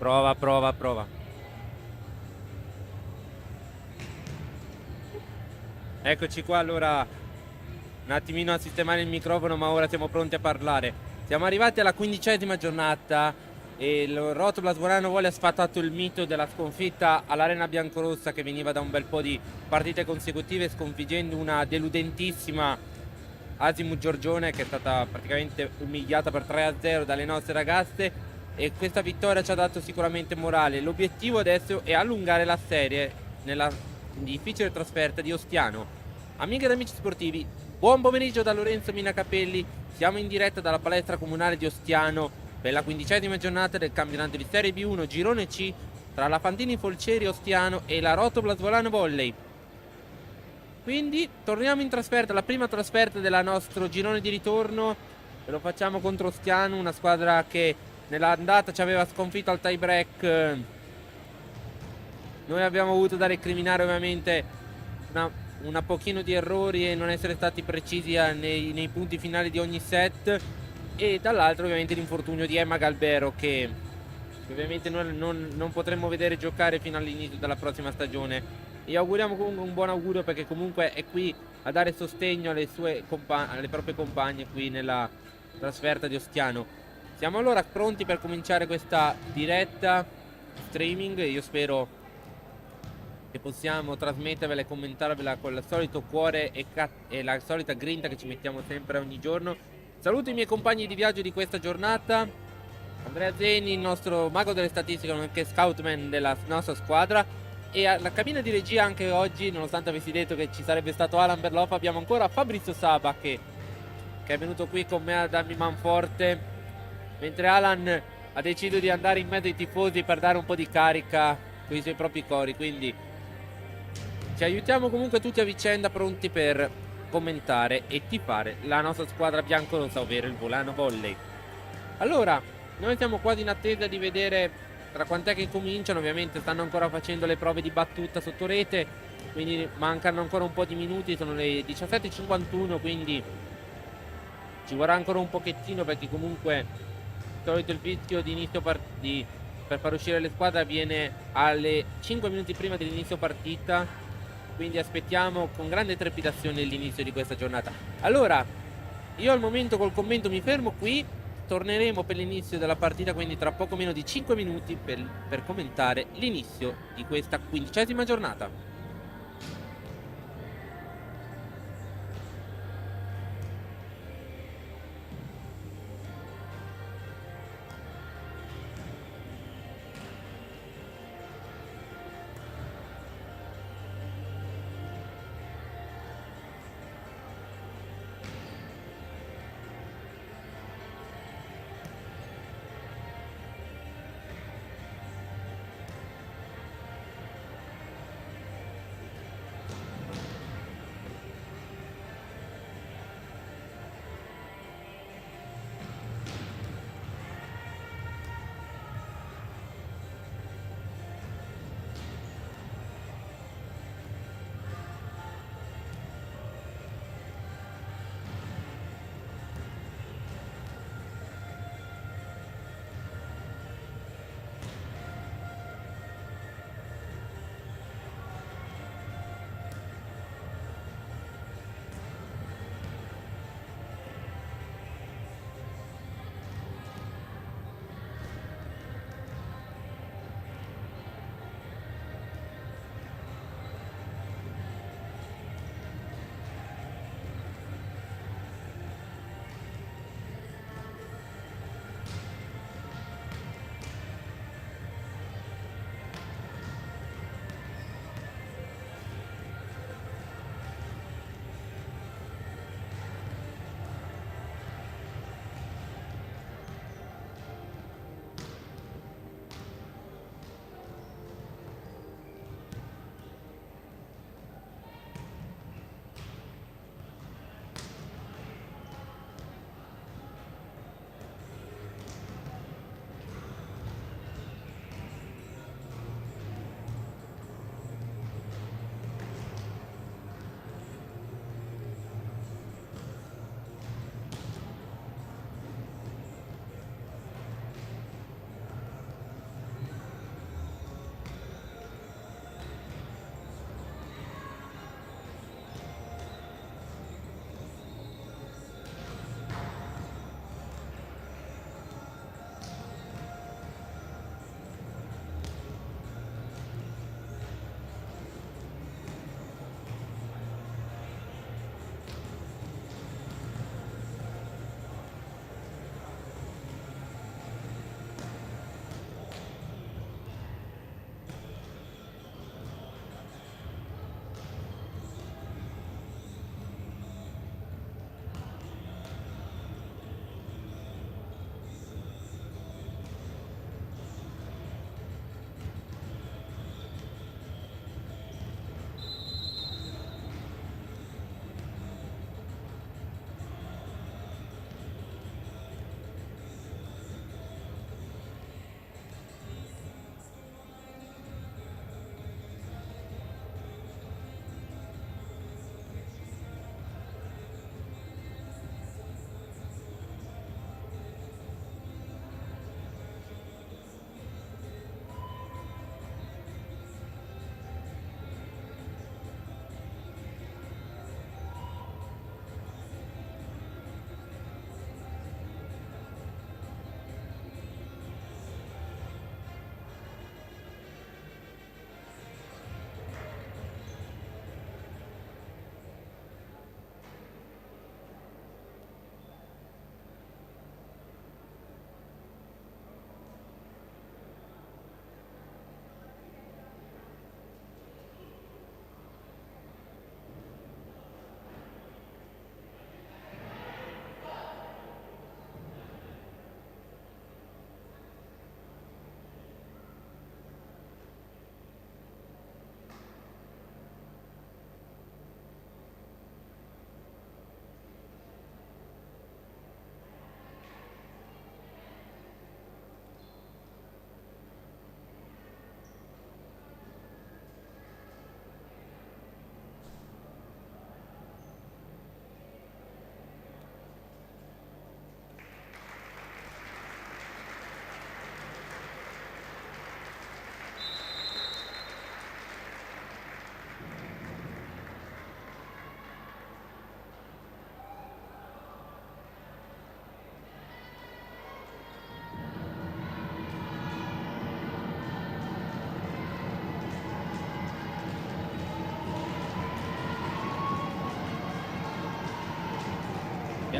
Prova, prova, prova. Eccoci qua, allora un attimino a sistemare il microfono, ma ora siamo pronti a parlare. Siamo arrivati alla 15ª giornata e il Rotoplas Volano Volley ha sfatato il mito della sconfitta all'Arena Biancorossa, che veniva da un bel po' di partite consecutive, sconfiggendo una deludentissima Asimut Giorgione, che è stata praticamente umiliata per 3-0 dalle nostre ragazze, e questa vittoria ci ha dato sicuramente morale. L'obiettivo adesso è allungare la serie nella difficile trasferta di Ostiano. Amiche ed amici sportivi, buon pomeriggio da Lorenzo Minacapelli. Siamo in diretta dalla palestra comunale di Ostiano per la 15ª giornata del campionato di Serie B1 Girone C tra la Fantini Folcieri Ostiano e la Rotoplas Volano Volley. Quindi torniamo in trasferta, la prima trasferta del nostro girone di ritorno, e lo facciamo contro Ostiano, una squadra che nell'andata ci aveva sconfitto al tie break. Noi abbiamo avuto da recriminare ovviamente una pochino di errori e non essere stati precisi nei punti finali di ogni set, e dall'altro ovviamente l'infortunio di Emma Galbero, che ovviamente noi non potremmo vedere giocare fino all'inizio della prossima stagione. E auguriamo comunque un buon augurio, perché comunque è qui a dare sostegno alle proprie compagne qui nella trasferta di Ostiano. Siamo allora pronti per cominciare questa diretta streaming. Io spero che possiamo trasmettervela e commentarvela con il solito cuore e la solita grinta che ci mettiamo sempre ogni giorno. Saluto i miei compagni di viaggio di questa giornata: Andrea Zeni, il nostro mago delle statistiche, nonché scoutman della nostra squadra, e alla cabina di regia anche oggi, nonostante avessi detto che ci sarebbe stato Alan Berloff, abbiamo ancora Fabrizio Saba che è venuto qui con me a darmi manforte, mentre Alan ha deciso di andare in mezzo ai tifosi per dare un po' di carica con i suoi propri cori. Quindi ci aiutiamo comunque tutti a vicenda, pronti per commentare e tifare la nostra squadra biancorossa, ovvero il Volano Volley. Allora, noi siamo quasi in attesa di vedere tra quant'è che cominciano. Ovviamente stanno ancora facendo le prove di battuta sotto rete, quindi mancano ancora un po' di minuti, sono le 17:51, quindi ci vorrà ancora un pochettino, perché comunque di solito il fischio di inizio per far uscire le squadre avviene alle 5 minuti prima dell'inizio partita, quindi aspettiamo con grande trepidazione l'inizio di questa giornata. Allora, io al momento col commento mi fermo qui, torneremo per l'inizio della partita, quindi tra poco meno di 5 minuti per commentare l'inizio di questa 15ª giornata.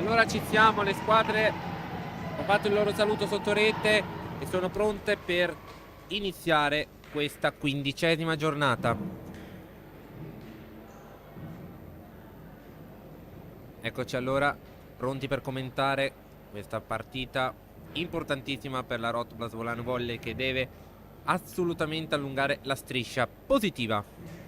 allora ci siamo, le squadre hanno fatto il loro saluto sotto rete e sono pronte per iniziare questa 15ª giornata. Eccoci allora, pronti per commentare questa partita importantissima per la Rotoplas Volano Volley, che deve assolutamente allungare la striscia positiva.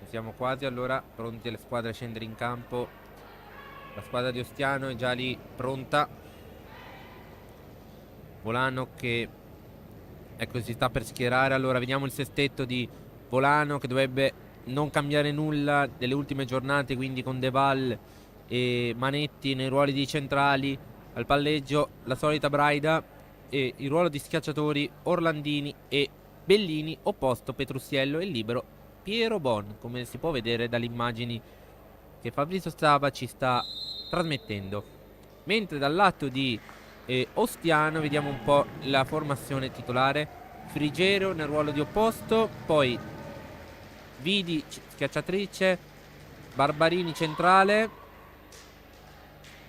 Siamo quasi allora pronti le squadre a scendere in campo. La squadra di Ostiano è già lì pronta. Volano che ecco si sta per schierare. Allora vediamo il sestetto di Volano, che dovrebbe non cambiare nulla delle ultime giornate, quindi con Deval e Manetti nei ruoli di centrali. Al palleggio la solita Braida e il ruolo di schiacciatori Orlandini e Bellini, opposto Petrusiello e il libero Piero Bon, come si può vedere dalle immagini che Fabrizio Stava ci sta trasmettendo. Mentre dal lato di Ostiano vediamo un po' la formazione titolare. Frigerio nel ruolo di opposto, poi Vidi schiacciatrice, Barbarini centrale,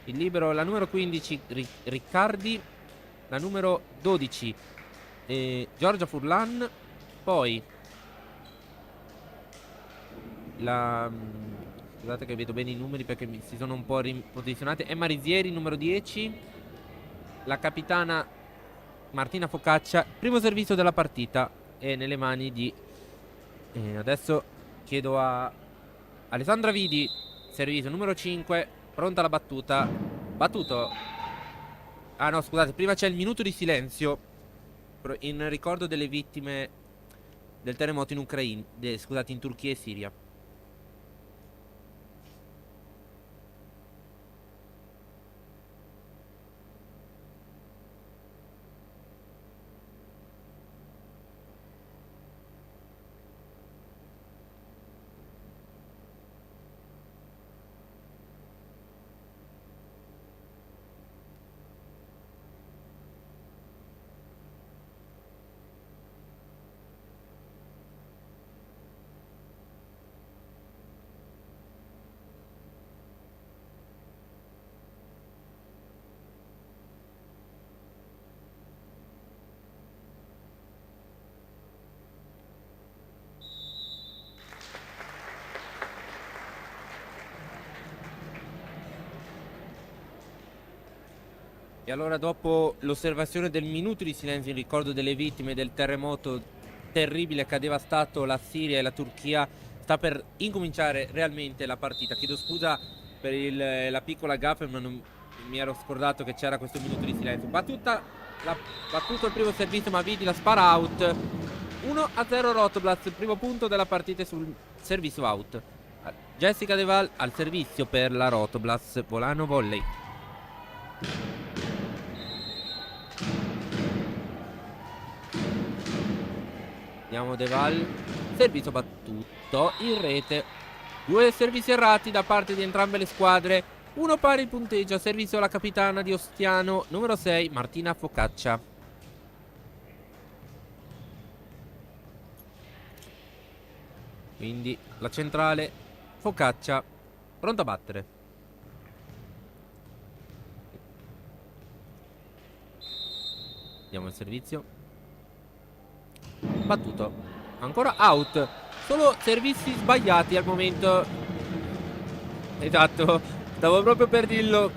il libero la numero 15 Riccardi, la numero 12 Giorgia Furlan, poi scusate che vedo bene i numeri perché si sono un po' riposizionate. Emma Risieri numero 10, la capitana Martina Focaccia. Primo servizio della partita è nelle mani di adesso chiedo a Alessandra Vidi, servizio numero 5, pronta la battuta. Battuto. Ah no, scusate, prima c'è il minuto di silenzio in ricordo delle vittime del terremoto in Ucraina, scusate, in Turchia e Siria. E allora, dopo l'osservazione del minuto di silenzio in ricordo delle vittime del terremoto terribile che ha devastato la Siria e la Turchia, sta per incominciare realmente la partita. Chiedo scusa per la piccola gaffe, ma non mi ero scordato che c'era questo minuto di silenzio. Battuto il primo servizio, ma Vidi la spara out. 1-0 Rotoplas, il primo punto della partita sul servizio out. Jessica Deval al servizio per la Rotoplas Volano Volley. Andiamo Deval, servizio battuto in rete. Due servizi errati da parte di entrambe le squadre. Uno pari il punteggio a servizio alla capitana di Ostiano, numero 6 Martina Focaccia. Quindi la centrale Focaccia pronta a battere. Andiamo al servizio. Battuto. Ancora out. Solo servizi sbagliati al momento. Esatto. Stavo proprio per dirlo.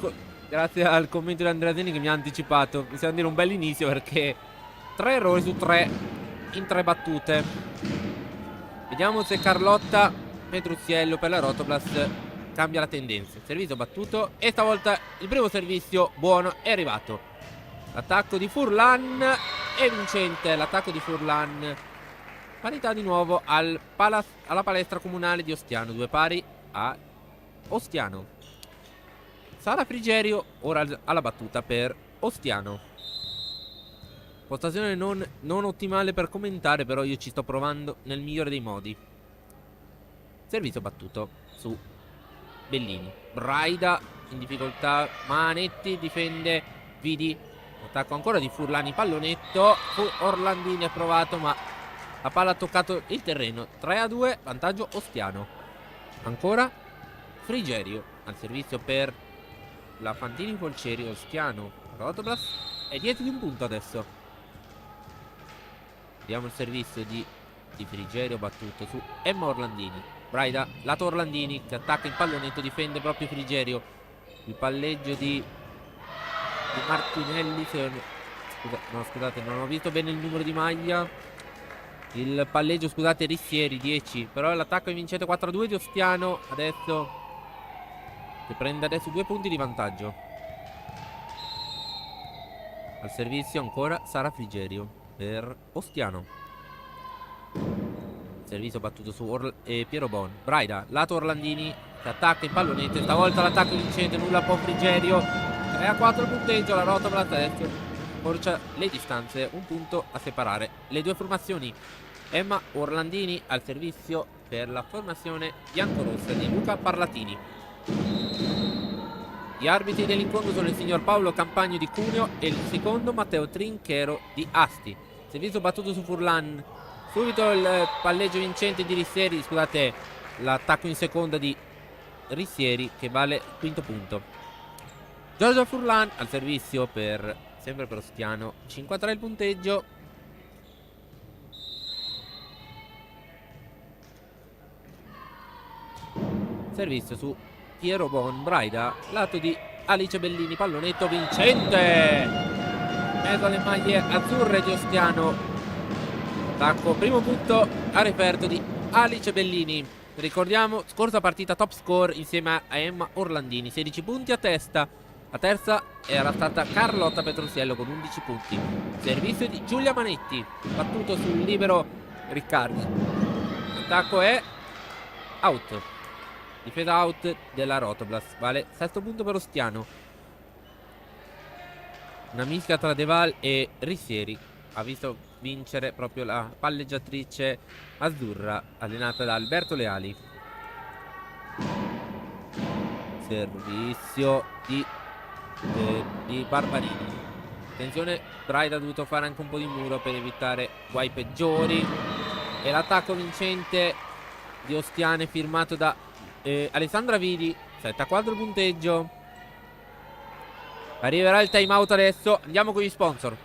Grazie al commento di Andrea Zeni che mi ha anticipato. Possiamo dire un bel inizio, perché 3 errori su 3 in 3 battute. Vediamo se Carlotta Petruziello per la Rotoplas cambia la tendenza. Servizio battuto e stavolta il primo servizio buono è arrivato. L'attacco di Furlan è vincente. L'attacco di Furlan. Parità di nuovo alla palestra comunale di Ostiano. 2 pari a Ostiano. Sara Frigerio ora alla battuta per Ostiano. Postazione non ottimale per commentare, però io ci sto provando nel migliore dei modi. Servizio battuto su Bellini. Braida in difficoltà. Manetti difende Vidi. Attacco ancora di Furlani, pallonetto. Orlandini ha provato, ma la palla ha toccato il terreno. 3-2, vantaggio Ostiano. Ancora Frigerio al servizio per la Fantini Polceri. Ostiano, Rotoblas è dietro di un punto adesso. Vediamo il servizio di Frigerio battuto su Emma Orlandini. Braida, lato Orlandini che attacca il pallonetto, difende proprio Frigerio. Il palleggio di Martinelli. Scusate, non ho visto bene il numero di maglia. Il palleggio, scusate, Rissieri 10. Però l'attacco è vincente 4-2 di Ostiano. Adesso che prende adesso 2 punti di vantaggio. Al servizio ancora Sara Frigerio per Ostiano. Servizio battuto su Piero Bon. Braida, lato Orlandini che attacca il pallonetto. Stavolta l'attacco vincente, nulla può Frigerio. 3-4 il punteggio, la Rotoblas adesso forcia le distanze, un punto a separare le due formazioni. Emma Orlandini al servizio per la formazione biancorossa di Luca Parlatini. Gli arbitri dell'incontro sono il signor Paolo Campagno di Cuneo e il secondo Matteo Trinchero di Asti. Servizio battuto su Furlan. Subito il palleggio vincente di Rissieri, scusate, l'attacco in seconda di Rissieri che vale il quinto punto. Giorgio Furlan al servizio sempre per Ostiano. 5-3 il punteggio. Servizio su Piero Bon. Braida, lato di Alice Bellini, pallonetto vincente. Mezzo alle maglie azzurre di Ostiano. Attacco, primo punto a referto di Alice Bellini. Ricordiamo, scorsa partita top score insieme a Emma Orlandini, 16 punti a testa. La terza era stata Carlotta Petrosiello con 11 punti. Servizio di Giulia Manetti, battuto sul libero Riccardi. L'attacco è out. Difesa out della Rotoblas. Vale sesto punto per Ostiano. Una mischia tra Deval e Rissieri ha visto vincere proprio la palleggiatrice azzurra allenata da Alberto Leali. Servizio di Barbarini. Attenzione, Braida ha dovuto fare anche un po' di muro per evitare guai peggiori. E l'attacco vincente di Ostiano è firmato da Alessandra Vidi. 7-4 il punteggio. Arriverà il time out adesso. Andiamo con gli sponsor.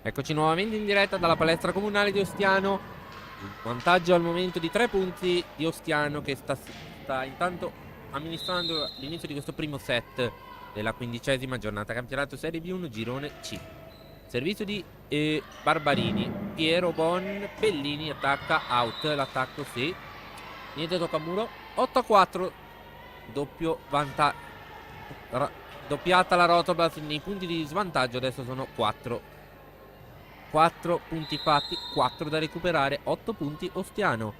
Eccoci nuovamente in diretta dalla palestra comunale di Ostiano. Vantaggio al momento di 3 punti di Ostiano che sta intanto amministrando l'inizio di questo primo set della 15ª giornata campionato Serie B1 girone C. Servizio di Barbarini. Piero Bon, Bellini attacca, out. L'attacco sì. Niente tocca a muro. 8-4. Doppio vantaggio. Doppiata la Rotoblas nei punti di svantaggio. Adesso sono 4 punti fatti, 4 da recuperare, 8 punti Ostiano.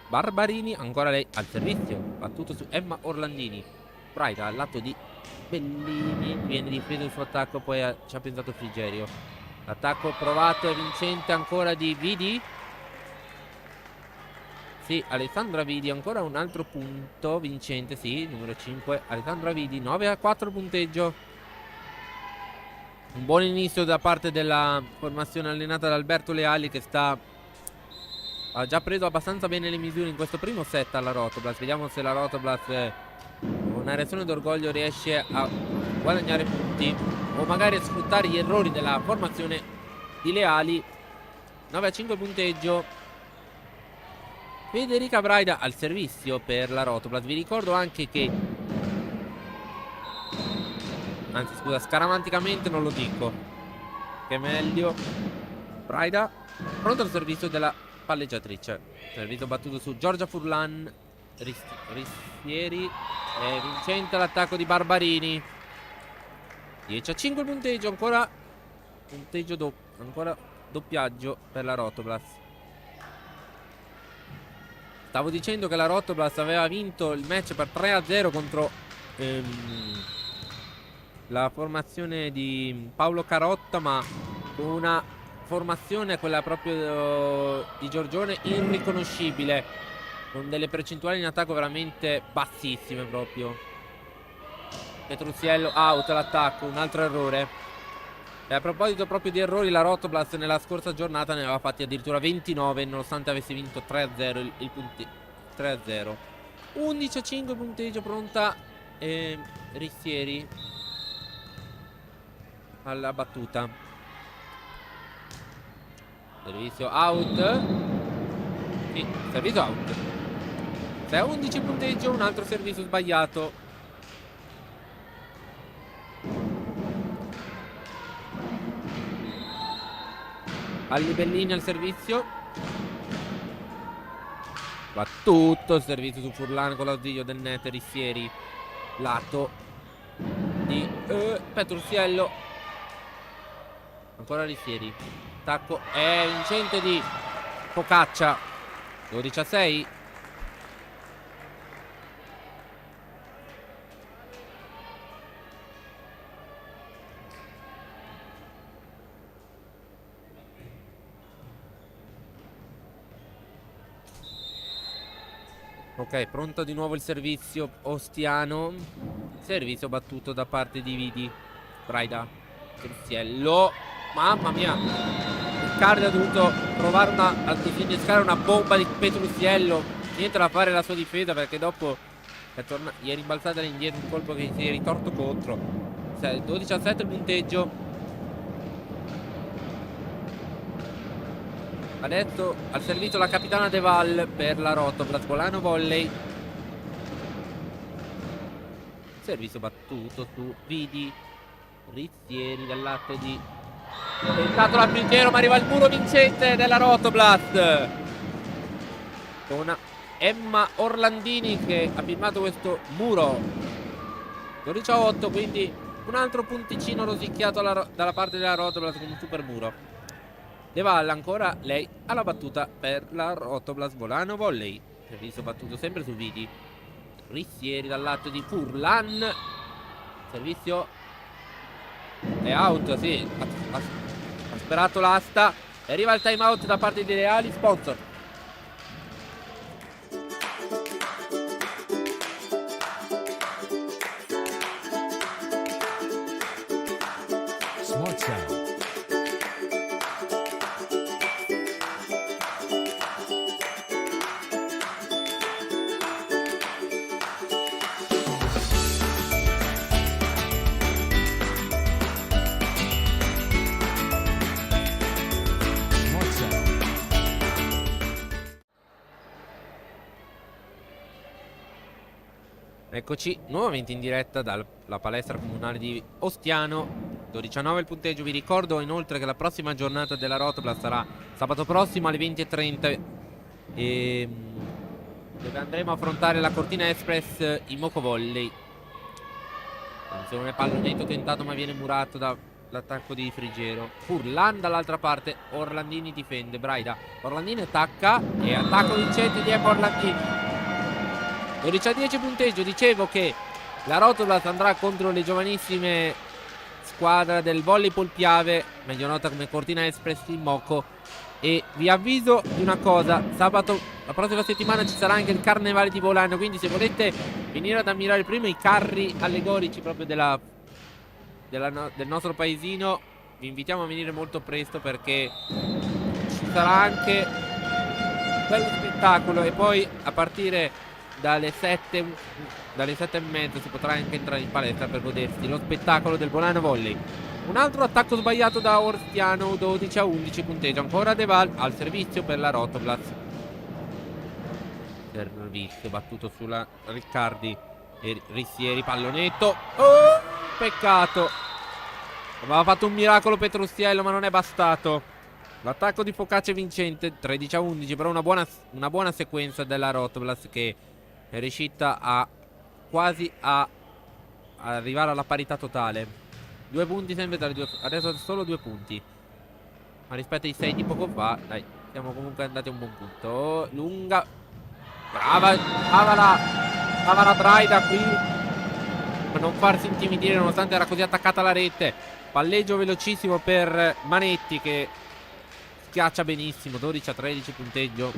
Barbarini, ancora lei al servizio, battuto su Emma Orlandini. Braida al lato di Bellini, viene difeso il suo attacco, poi ci ha pensato Frigerio. L'attacco provato e vincente ancora di Vidi. Sì, Alessandra Vidi, ancora un altro punto vincente, sì, numero 5, Alessandra Vidi, 9-4 punteggio. Un buon inizio da parte della formazione allenata da Alberto Leali che ha già preso abbastanza bene le misure in questo primo set alla Rotoblas. Vediamo se la Rotoblas con una reazione d'orgoglio riesce a guadagnare punti o magari a sfruttare gli errori della formazione di Leali. 9-5 punteggio. Federica Braida al servizio per la Rotoblas. Vi ricordo anche che, anzi scusa, scaramanticamente non lo dico, che è meglio. Braida pronto al servizio della palleggiatrice. Servizio battuto su Giorgia Furlan. Rissieri. È vincente l'attacco di Barbarini. 10-5 il punteggio, ancora punteggio ancora doppiaggio per la Rotoblast. Stavo dicendo che la Rotoblast aveva vinto il match per 3-0 contro la formazione di Paolo Carotta, ma con una formazione, quella proprio di Giorgione, irriconoscibile, con delle percentuali in attacco veramente bassissime proprio. Petruziello out all'attacco, un altro errore. E a proposito proprio di errori, la Rotoblast nella scorsa giornata ne aveva fatti addirittura 29, nonostante avesse vinto 3-0 il punteggio. 3-0. 11-5 punteggio, pronta Rissieri alla battuta. Servizio out. Sì, servizio out. 6-11 punteggio, un altro servizio sbagliato. Allibellini al servizio. Battuto il servizio su Furlan con l'ausilio del net. Rissieri, lato di Petruziello. Ancora Rissieri. Attacco è vincente di Focaccia. 12-6. Ok, pronto di nuovo il servizio ostiano. Servizio battuto da parte di Vidi. Braida. Petruziello. Mamma mia. Riccardi ha dovuto provare a disinnescare una bomba di Petruziello. Niente da fare la sua difesa, perché dopo gli è rimbalzata all'indietro un colpo che si è ritorto contro. 12-7 il punteggio. Adesso al servizio la capitana De Val per la Rotoblast. Volano volley. Servizio battuto su Vidi. Rissieri dal lato di... tentato l'appuntiero, ma arriva il muro vincente della Rotoblast, con Emma Orlandini che ha firmato questo muro. 12-8, quindi un altro punticino rosicchiato dalla parte della Rotoblast con un super muro. De Val ancora lei alla battuta per la Rotoblast. Volano volley. Servizio battuto sempre su Vidi. Rissieri dal lato di Furlan. Servizio è out, sì. Ha sperato l'asta. E arriva il time out da parte di Leali Sponsor. Smart Sound. Eccoci nuovamente in diretta dalla palestra comunale di Ostiano. 12-9 il punteggio. Vi ricordo inoltre che la prossima giornata della Rotoblast sarà sabato prossimo alle 20:30, dove andremo a affrontare la Cortina Express Imoco Volley. Attenzione, pallonetto tentato ma viene murato dall'attacco di Friggero. Furlan dall'altra parte. Orlandini difende. Braida. Orlandini attacca e attacco vincente di Emma Orlandini. 12-10 punteggio. Dicevo che la Rotoblast andrà contro le giovanissime squadra del Volleypol Piave, meglio nota come Cortina Express Imoco. E vi avviso di una cosa: sabato, la prossima settimana, ci sarà anche il Carnevale di Volano, quindi se volete venire ad ammirare prima i carri allegorici proprio del nostro paesino, vi invitiamo a venire molto presto, perché ci sarà anche bello spettacolo. E poi a partire dalle 7:30 si potrà anche entrare in palestra per godersi lo spettacolo del Volano Volley. Un altro attacco sbagliato da Orstiano. 12-11 punteggio. Ancora De Val al servizio per la Rotoblast. Servizio battuto sulla Riccardi e Rissieri. Pallonetto. Oh, peccato. Aveva fatto un miracolo Petruziello, ma non è bastato. L'attacco di Focaccia è vincente. 13-11, però una buona sequenza della Rotoblast, che è riuscita a quasi a arrivare alla parità totale. 2 punti sempre dalle due. Adesso solo 2 punti. Ma rispetto ai 6 di poco fa, dai, siamo comunque andati a un buon punto. Lunga. Brava. Brava la Braida qui. Per non farsi intimidire nonostante era così attaccata alla rete. Palleggio velocissimo per Manetti che schiaccia benissimo. 12-13 punteggio.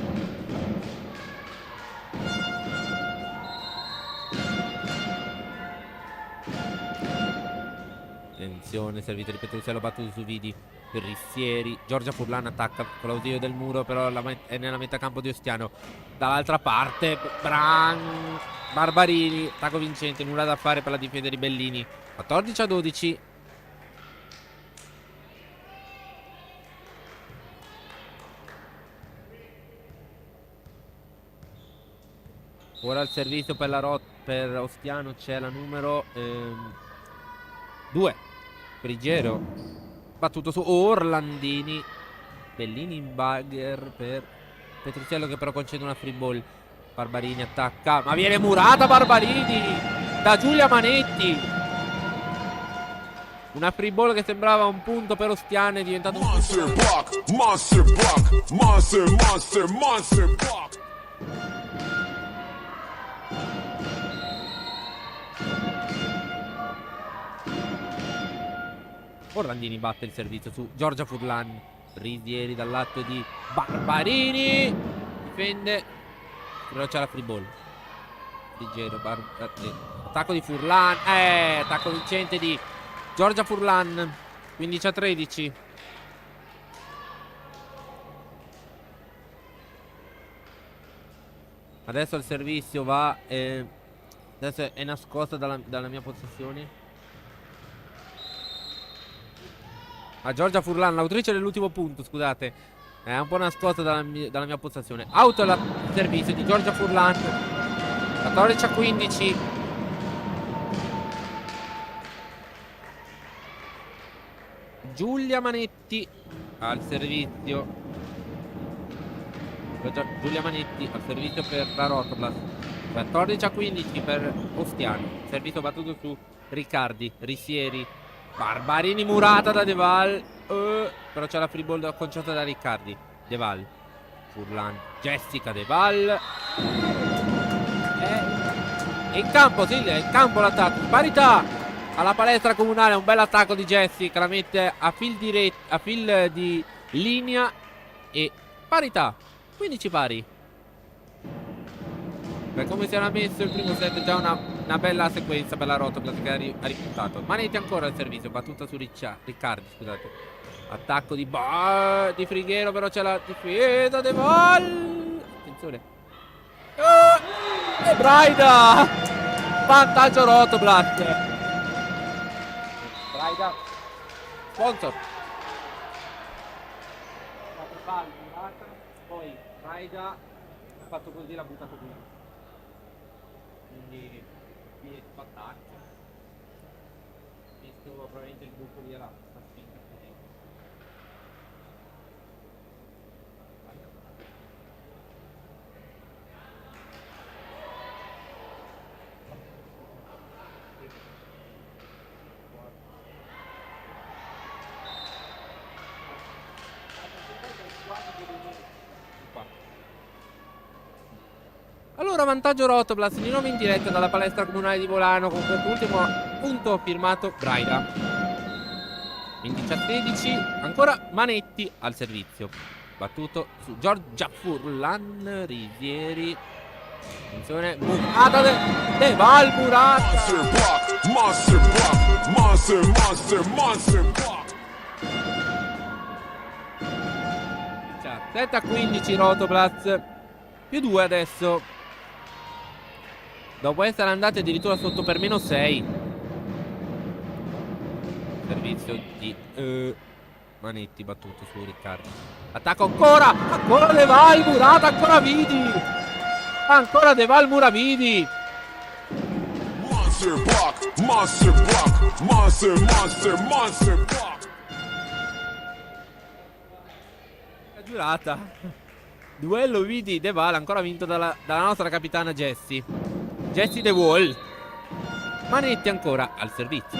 Attenzione, servito di Petruzzello battuto su Vidi per Rissieri. Giorgia Furlan attacca con l'ausilio del muro, però è nella metà campo di Ostiano. Dall'altra parte Barbarini, attacco vincente, nulla da fare per la difesa di Bellini. 14-12. Ora il servizio per Ostiano c'è la numero 2. Prigiero battuto su Orlandini. Bellini in bagger per Petruzzello che però concede una free ball. Barbarini attacca, ma viene murata Barbarini da Giulia Manetti. Una free ball che sembrava un punto per Ostiano è diventato un Monster block, monster block, monster block. Orlandini batte il servizio su Giorgia Furlan. Risieri dal lato di Barbarini. Difende. Però c'è la free ball. Prigiero. Attacco di Furlan. Attacco vincente di Giorgia Furlan. 15-13. Adesso il servizio va. Adesso è nascosta dalla mia possessione. A Giorgia Furlan, l'autrice dell'ultimo punto, scusate. È un po' nascosta dalla mia postazione. Auto al servizio di Giorgia Furlan. 14-15. Giulia Manetti al servizio. Giulia Manetti al servizio per la Rotoblast. 14-15 per Ostiano. Servizio battuto su Riccardi. Rissieri. Barbarini murata da Deval. Però c'è la free ball concessa da Riccardi. Deval. Furlan. Jessica Deval. È in campo, Silvia. È in campo l'attacco. Parità alla palestra comunale. Un bel attacco di Jessica. La mette a fil di linea. E parità. 15 pari. Per come si era messo il primo set, già una bella sequenza per la Rotoblast che ha ripuntato. Manetti ancora al servizio, battuta su Riccardi, scusate. Attacco di Frighero, però c'è la difesa De Val. Attenzione. E Braida! Vantaggio Rotoblast. Braida. Sponsor. Poi Braida ha fatto così, l'ha buttato via. Quindi attacco. Visto probabilmente il buco lì era la spinta. Allora, vantaggio Rotoblast di nuovo in diretta dalla palestra comunale di Volano con quest'ultimo punto firmato Braida. 15-16. Ancora Manetti al servizio. Battuto su Giorgia Furlan. Risieri. Attenzione. Murata De Val murata. Monster block, monster block. 17-15 Rotoblast. Più 2 adesso. Dopo essere andati addirittura sotto per meno 6. Servizio di Manetti battuto su Riccardi. Attacco ancora. Ancora De Val murata. Ancora Vidi. Ancora De Val Muravidi. Monster block, monster block. La giurata. Duello Vidi De Val ancora vinto dalla nostra capitana Jessie De Wall. Manetti ancora al servizio.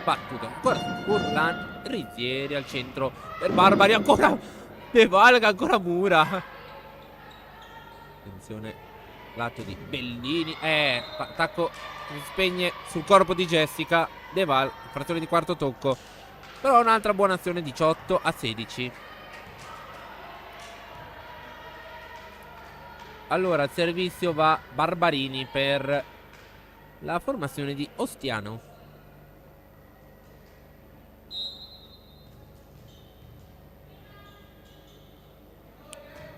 battuto ancora Furlan, Rizzieri al centro per Barbari, ancora De Valga, ancora Mura. Attenzione, lato di Bellini, attacco si spegne sul corpo di Jessica. De Val, frazione di quarto tocco, però un'altra buona azione, 18-16. Allora al servizio va Barbarini per la formazione di Ostiano.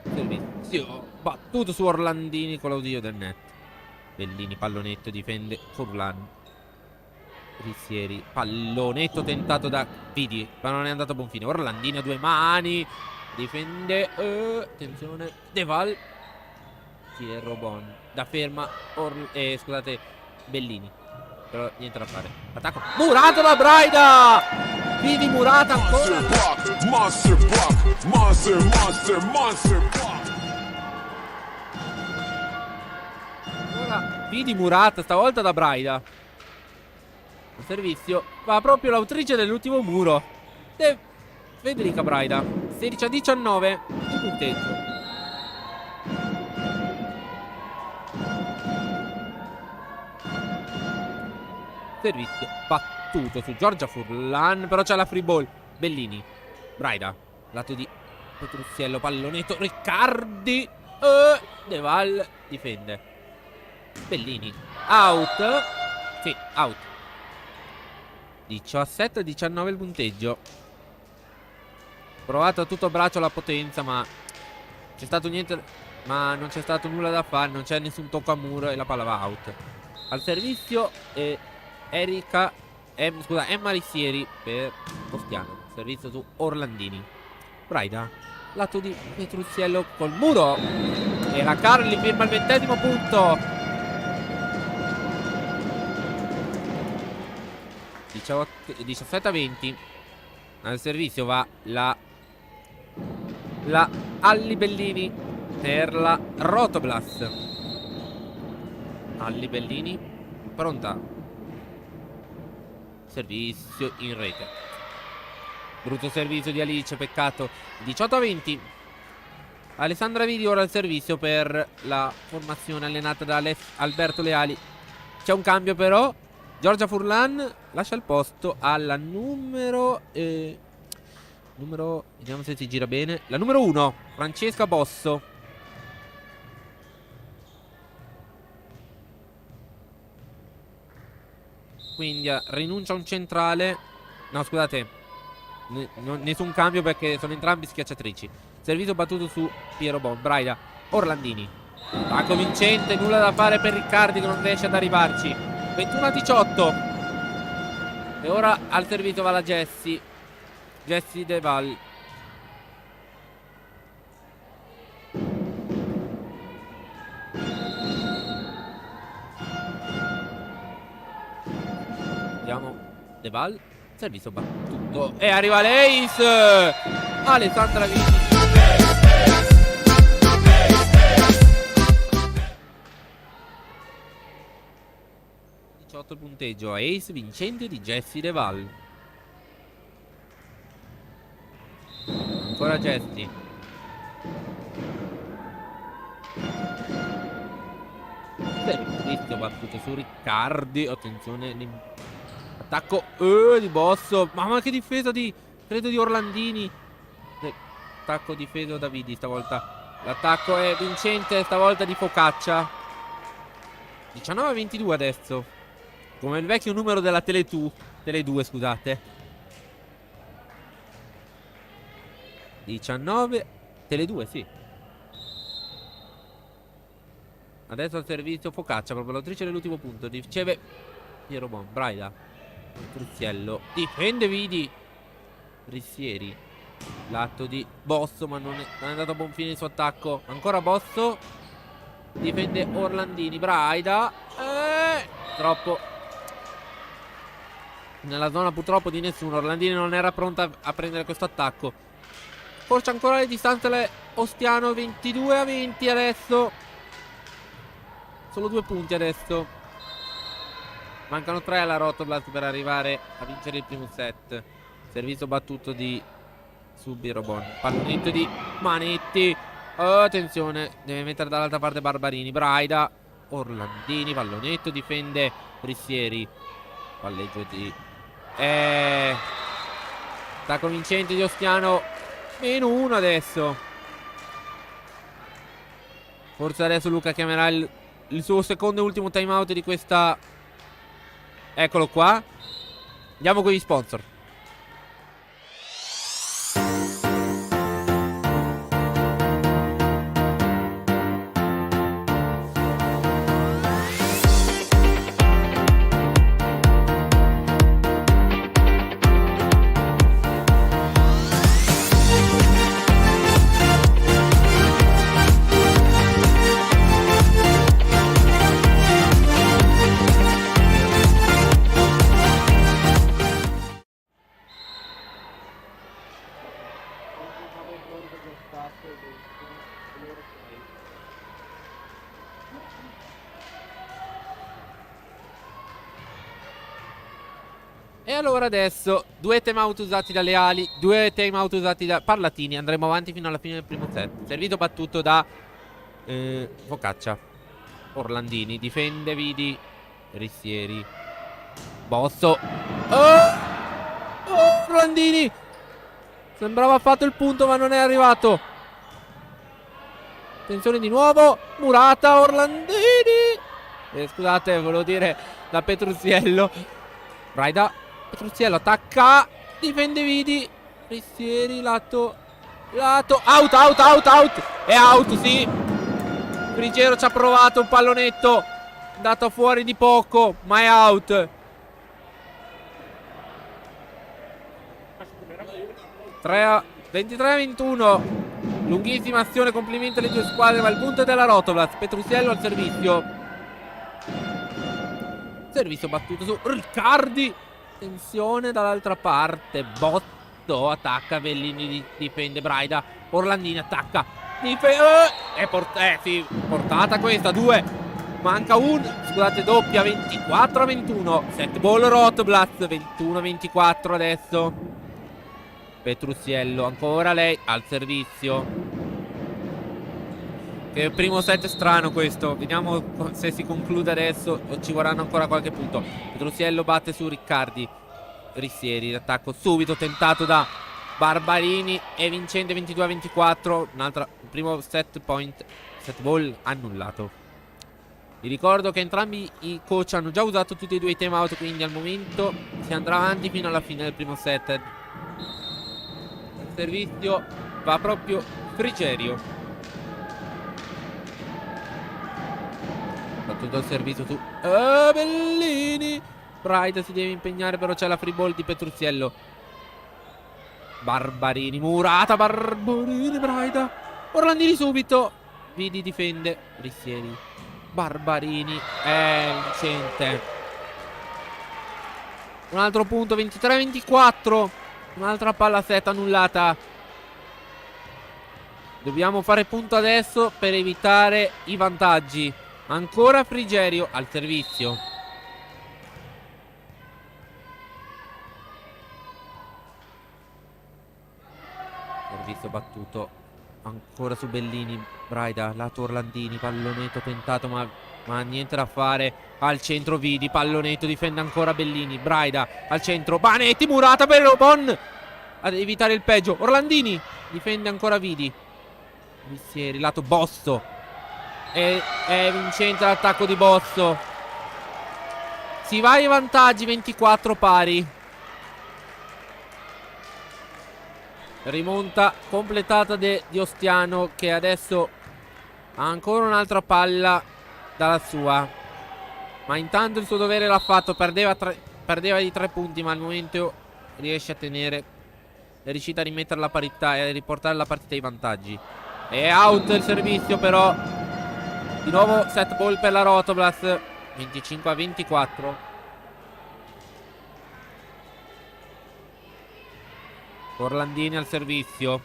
Servizio battuto su Orlandini con l'audio del net. Bellini, pallonetto, difende Furlan. Rizzieri, pallonetto tentato da Vidi, ma non è andato a buon fine. Orlandini a due mani, difende, attenzione, De Val. Piero Bon, da ferma, scusate, Bellini, però niente da fare. Attacco, Murata da Braida. Vidi Murata ancora. Monster block, monster, monster, monster block. Ora Vidi Murata, stavolta da Braida. Il servizio va proprio l'autrice dell'ultimo muro, Federica Braida. 16-19 il punteggio. Servizio battuto su Giorgia Furlan, però c'è la free ball. Bellini, Braida, lato di Petruziello, pallonetto, Riccardi, De Val difende. Bellini, out. Sì, out. 17-19 il punteggio. Provato a tutto braccio la potenza, ma c'è stato niente, ma non c'è stato nulla da fare, non c'è nessun tocco a muro e la palla va out. Al servizio Emma Rissieri per Ostiano. Servizio su Orlandini. Braida, lato di Petruziello col muro, e la Carli firma il 20° punto. 17-20. Al servizio va la Alli Bellini per la Rotoblas. Alli Bellini pronta. Servizio in rete. Brutto servizio di Alice, peccato. 18-20. Alessandra Vidi ora al servizio per la formazione allenata da Alberto Leali. C'è un cambio però. Giorgia Furlan lascia il posto alla numero, vediamo se si gira bene. La numero 1, Francesca Bosso. Quindi rinuncia a un centrale. No, scusate, nessun cambio perché sono entrambi schiacciatrici. Servizio battuto su Piero Bon. Braida, Orlandini, attacco vincente, nulla da fare per Riccardi che non riesce ad arrivarci. 21-18. E ora al servizio va la Jessie De Val. Vediamo De Val. Servizio battuto e arriva l'Ace. Alessandra Viti. Il punteggio, ace vincente di Jessie De Val. Ancora Jessie. Servizio battuto su Riccardi. Attenzione, attacco di Bosso. Mamma che difesa di, credo, di Orlandini. Attacco difeso da Vidi stavolta. L'attacco è vincente stavolta di Focaccia. 19-22 adesso. Come il vecchio numero della Tele 2, scusate. 19 Tele 2, sì. Adesso al servizio Focaccia, proprio l'autrice dell'ultimo punto. Riceve Piero Bon. Braida, Truziello, difende Vidi. Rissieri, l'atto di Bosso, ma non è andato a buon fine il suo attacco. Ancora Bosso, difende Orlandini. Braida, troppo nella zona purtroppo di nessuno. Orlandini non era pronta a prendere questo attacco. Forse ancora le distanze Ostiano. 22-20 adesso. Solo 2 punti adesso. Mancano 3 alla Rotoblast per arrivare a vincere il primo set. Servizio battuto di Subirobon. Pallonetto di Manetti. Oh, attenzione, deve mettere dall'altra parte Barbarini. Braida, Orlandini, pallonetto, difende Rissieri. Palleggio di attacco vincente di Ostiano. -1 adesso. Forse adesso Luca chiamerà il suo secondo e ultimo time out di questa. Eccolo qua. Andiamo con gli sponsor. E allora adesso 2 time out usati da Leali, 2 time out usati da Parlatini. Andremo avanti fino alla fine del primo set. Servito battuto da Focaccia. Orlandini difende Vidi. Rissieri. Bosso. Orlandini. Sembrava fatto il punto ma non è arrivato. Attenzione di nuovo. Murata, Orlandini. Scusate, volevo dire da Petruziello. Braida. Petruziello attacca. Difende Vidi. Rissieri, lato. Out. È out, sì. Frigero ci ha provato un pallonetto. Andato fuori di poco, ma è out. 23-21. Lunghissima azione, complimenti alle due squadre, ma il punto è della Rotoblast. Petruziello al servizio. Servizio battuto su Riccardi. Attenzione dall'altra parte. Botto attacca, Bellini difende Braida. Orlandini attacca. Sì, portata questa, 2. Manca un, scusate, doppia, 24-21. Set ball Rotoblast, 21-24 adesso. Petruziello, ancora lei al servizio. Che primo set strano questo. Vediamo se si conclude adesso o ci vorranno ancora qualche punto. Petruziello batte su Riccardi. Rissieri, l'attacco subito tentato da Barbarini e vincente 22-24. Un'altra, primo set point, set ball annullato. Vi ricordo che entrambi i coach hanno già usato tutti e due i time out, quindi al momento si andrà avanti fino alla fine del primo set. Il servizio va proprio Frigerio. Battuto il servizio su Bellini. Braida si deve impegnare, però c'è la free ball di Petruziello. Barbarini, Murata, Barbarini, Braida. Orlandini subito. Vidi difende, Rissieri. Barbarini, vincente. Un altro punto, 23-24. Un'altra palla set annullata. Dobbiamo fare punto adesso per evitare i vantaggi. Ancora Frigerio al servizio. Servizio battuto. Ancora su Bellini. Braida, lato Orlandini. Pallonetto tentato ma niente da fare. Al centro Vidi. Pallonetto, difende ancora Bellini. Braida al centro. Banetti, Murata per Robon. Ad evitare il peggio. Orlandini difende ancora Vidi. Rissieri, lato Bosso. È vincente l'attacco di Bosso. Si va ai vantaggi, 24 pari. Rimonta completata di Ostiano, che adesso ha ancora un'altra palla dalla sua. Ma intanto il suo dovere l'ha fatto. Perdeva di 3 punti, ma al momento riesce a tenere. È riuscita a rimettere la parità e a riportare la partita ai vantaggi. È out il servizio, però. Di nuovo set ball per la Rotoblast, 25-24. Orlandini al servizio,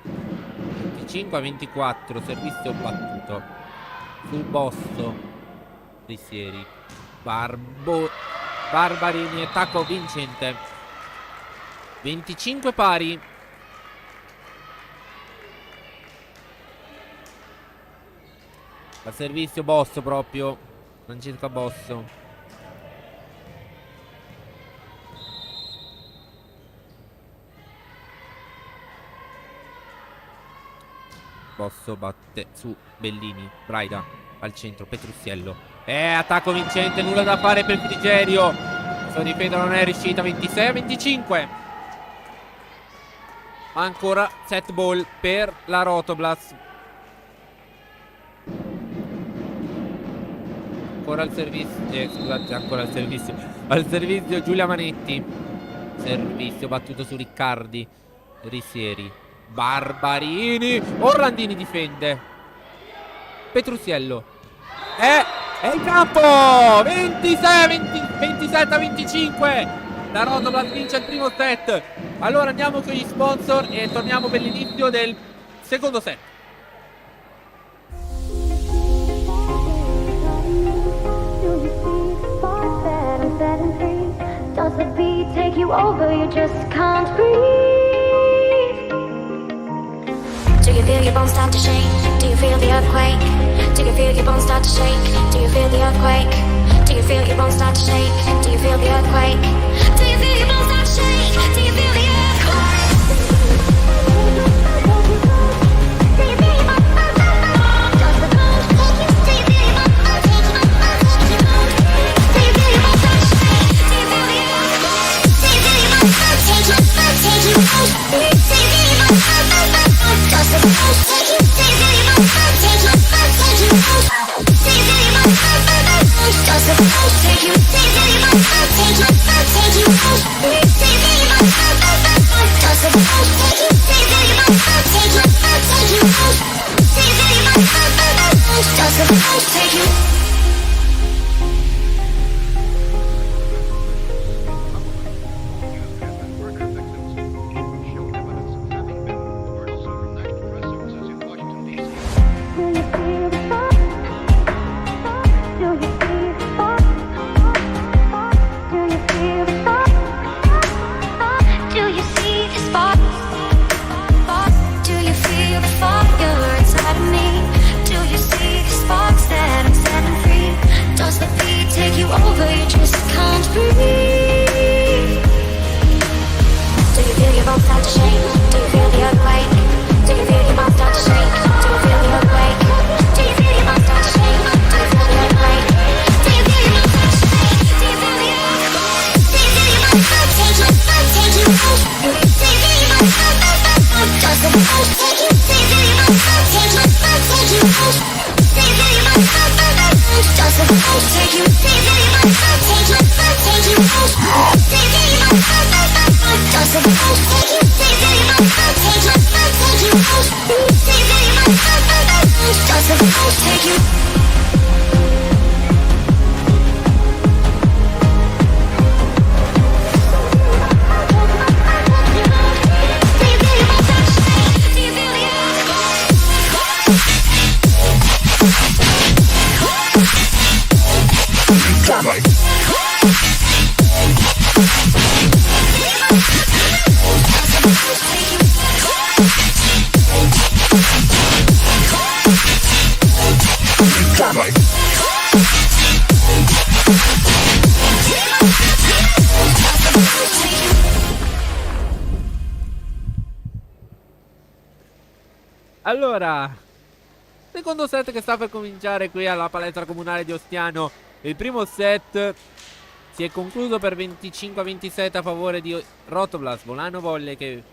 25-24. Servizio battuto sul Bosso. Rissieri. Barbarini, attacco vincente. 25 pari. Al servizio Bosso proprio. Francesco Bosso. Bosso batte su Bellini. Braida al centro. Petrucciello. Attacco vincente. Nulla da fare per Frigerio. Questo difesa non è riuscita. 26-25. Ancora set ball per la Rotoblast. Ancora al servizio. Scusate, ancora al servizio. Al servizio Giulia Manetti. Servizio battuto su Riccardi. Rissieri. Barbarini. Orlandini difende. Petrucciello. È in campo. 27-25. La Rotoblast vince il primo set. Allora andiamo con gli sponsor e torniamo per l'inizio del secondo set. Does the beat take you over? You just can't breathe. Do you feel your bones start to shake? Do you feel the earthquake? Do you feel your bones start to shake? Do you feel the earthquake? Do you feel your bones start to shake? Do you feel the earthquake? Do you feel your bones start to shake? Do you feel the earthquake? Do you feel your bones? Does the bones take you? Do you feel your bones take you? Do you feel your bones start to shake? Do you feel the earthquake? Do you feel your bones take you? Take you? Do you feel your bones? Does the bones take you? Do you feel your bones take you? Take you? Do you feel your bones? Does the bones take you? Do you feel your bones take you? Take you? Do you feel your bones? Does the bones take you? Do you feel your bones take you? Take you? Do you feel your bones? Does the bones take you? Allora, secondo set che sta per cominciare qui alla palestra comunale di Ostiano. Il primo set si è concluso per 25-27 a favore di Rotoblast. Volano Volle che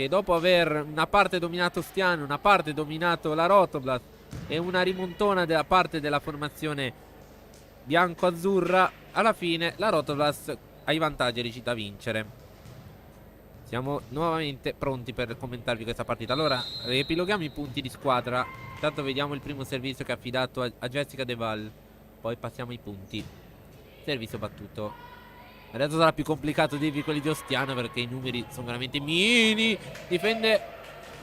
dopo aver una parte dominato Ostiano, una parte dominato la Rotoblast e una rimontona da parte della formazione bianco-azzurra, alla fine la Rotoblast ha i vantaggi e è riuscita a vincere. Siamo nuovamente pronti per commentarvi questa partita. Allora, riepiloghiamo i punti di squadra. Intanto vediamo il primo servizio che ha affidato a Jessica De Val. Poi passiamo ai punti. Servizio battuto. Adesso sarà più complicato dirvi quelli di Ostiano perché i numeri sono veramente mini. Difende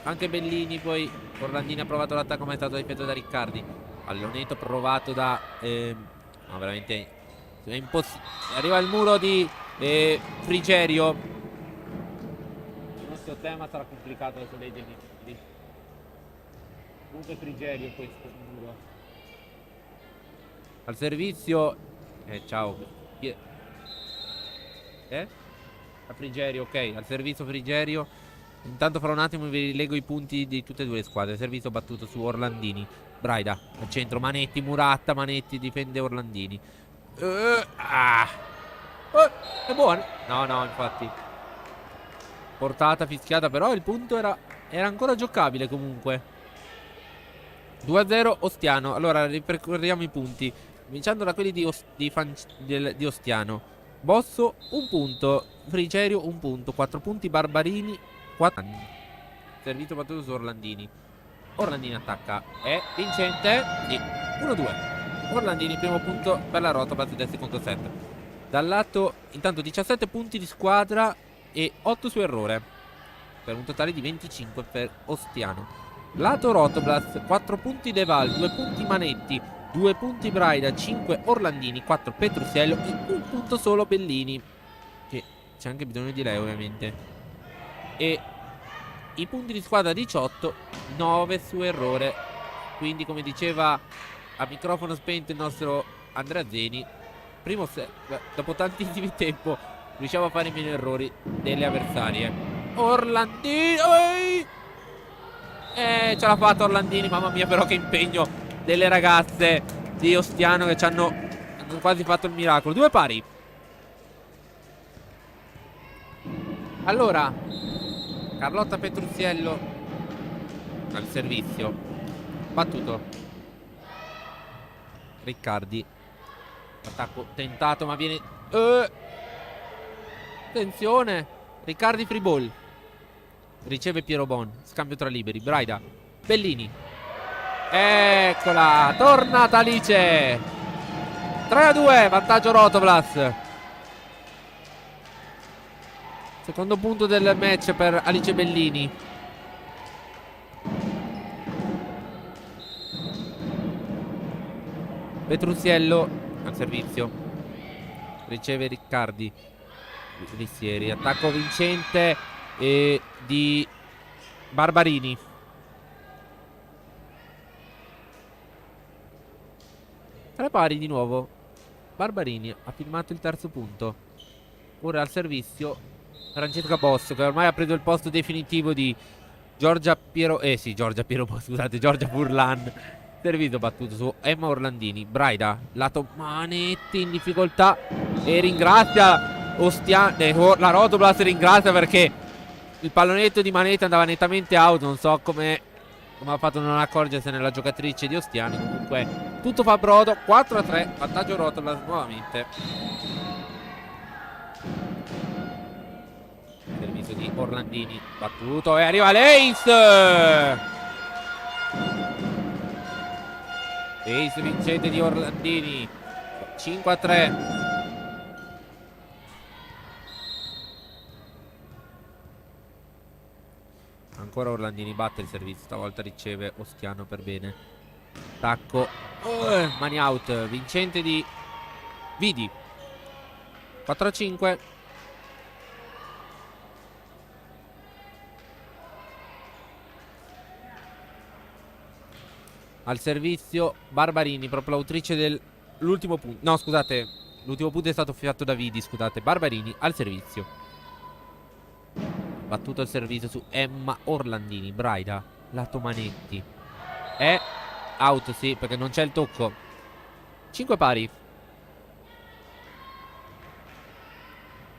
anche Bellini. Poi Orlandini ha provato l'attacco ma è stato difeso da Riccardi. Palloneto provato da No, veramente è impossibile. Arriva il muro di Frigerio. Il nostro tema sarà complicato adesso leggerli. Comunque Frigerio questo il muro. Al servizio. Ciao. A Frigerio, ok. Al servizio Frigerio. Intanto fra un attimo vi rilego i punti di tutte e due le squadre. Servizio battuto su Orlandini. Braida al centro, Manetti, Muratta, Manetti difende Orlandini. È buono. No, infatti. Portata fischiata, però il punto era ancora giocabile comunque. 2-0 Ostiano. Allora ripercorriamo i punti, cominciando da quelli di Ostiano. Bosso 1 punto, Frigerio 1 punto, 4 punti Barbarini, 4 anni. Servizio battuto su Orlandini. Orlandini attacca, è vincente. Sì, 1-2. Orlandini primo punto per la Rotoblas del secondo set. Dal lato intanto 17 punti di squadra e 8 su errore, per un totale di 25 per Ostiano. Lato Rotoblas 4 punti Deval, 2 punti Manetti, 2 punti Braida, 5 Orlandini, 4 Petrusiello e 1 punto solo Bellini, che c'è anche bisogno di lei ovviamente. E i punti di squadra 18, 9 su errore. Quindi come diceva a microfono spento il nostro Andrea Zeni, primo set, dopo tantissimo tempo riusciamo a fare meno errori delle avversarie. Orlandini, ce l'ha fatta Orlandini, mamma mia, però che impegno delle ragazze di Ostiano che hanno quasi fatto il miracolo. 2 pari. Allora Carlotta Petruziello al servizio, battuto Riccardi, attacco tentato ma viene attenzione, Riccardi free ball. Riceve Piero Bon, scambio tra liberi, Braida, Bellini, eccola, tornata Alice. 3-2, vantaggio Rotoblas. Secondo punto del match per Alice Bellini. Petruziello al servizio, riceve Riccardi, Lissieri, attacco vincente di Barbarini. Tre pari di nuovo. Barbarini ha firmato il terzo punto. Ora al servizio Francesca Bosso, che ormai ha preso il posto definitivo di Giorgia Furlan. Servizio battuto su Emma Orlandini. Braida, lato Manetti in difficoltà e ringrazia la Rotoblas, ringrazia perché il pallonetto di Manetti andava nettamente out. Non so come ha fatto a non accorgersene la giocatrice di Ostiano. Comunque tutto fa brodo. 4-3, vantaggio Rotoblas nuovamente. Servizio di Orlandini battuto e arriva l'ace. Ace vincente di Orlandini. 5-3. Ancora Orlandini batte il servizio, stavolta riceve Ostiano per bene. Tacco, mani out, vincente di Vidi. 4-5. Al servizio Barbarini, proprio l'autrice dell'ultimo punto. No, scusate, l'ultimo punto è stato fatto da Vidi, scusate. Barbarini al servizio. Battuto al servizio su Emma Orlandini. Braida, lato Manetti. È out, sì, perché non c'è il tocco. 5 pari.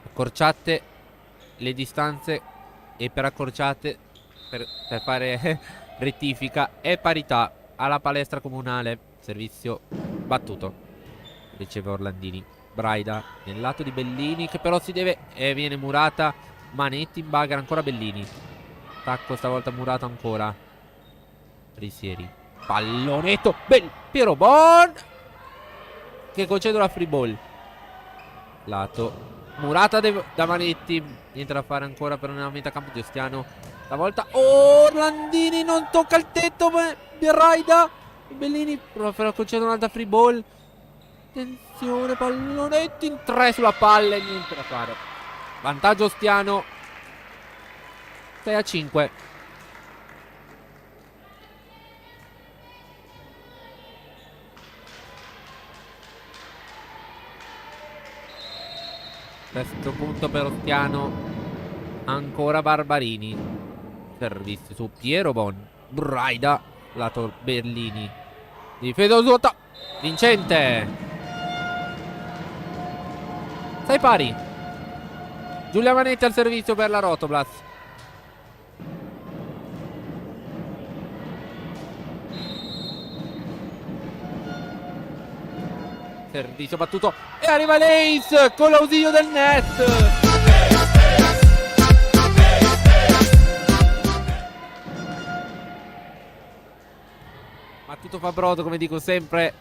Accorciate le distanze. E per accorciate, per fare rettifica, è parità alla palestra comunale. Servizio battuto. Riceve Orlandini. Braida nel lato di Bellini, che però si deve, e viene murata. Manetti in bagger, ancora Bellini. Tacco stavolta murato ancora. Risieri, pallonetto, Piero Bon, che concede la free ball. Lato murata da Manetti. Niente da fare ancora per una metà campo di Ostiano. Stavolta Orlandini non tocca il tetto, ma Braida. Bellini però concede un'altra free ball. Attenzione, pallonetti in 3 sulla palla e niente da fare. Vantaggio Ostiano 6-5. Questo punto per Ostiano. Ancora Barbarini. Servizio su Piero Bon. Braida. Lato Berlini. Difesa sotto. Vincente. 6 pari. Giulia Manetti al servizio per la Rotoblas. Servizio battuto e arriva l'Ace con l'ausilio del net. Battuto fa brodo, come dico sempre.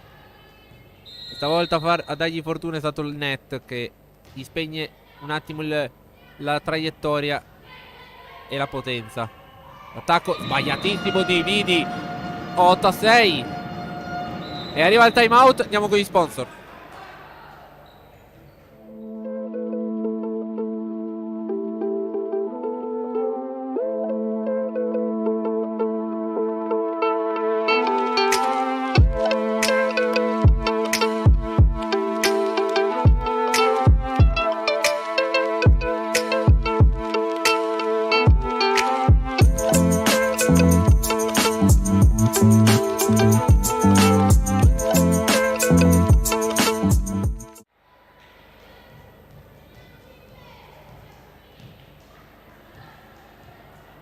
Stavolta a dargli fortuna è stato il net, che gli spegne un attimo la traiettoria e la potenza. Attacco sbagliatissimo di Vidi. 8-6. E arriva il time out. Andiamo con gli sponsor.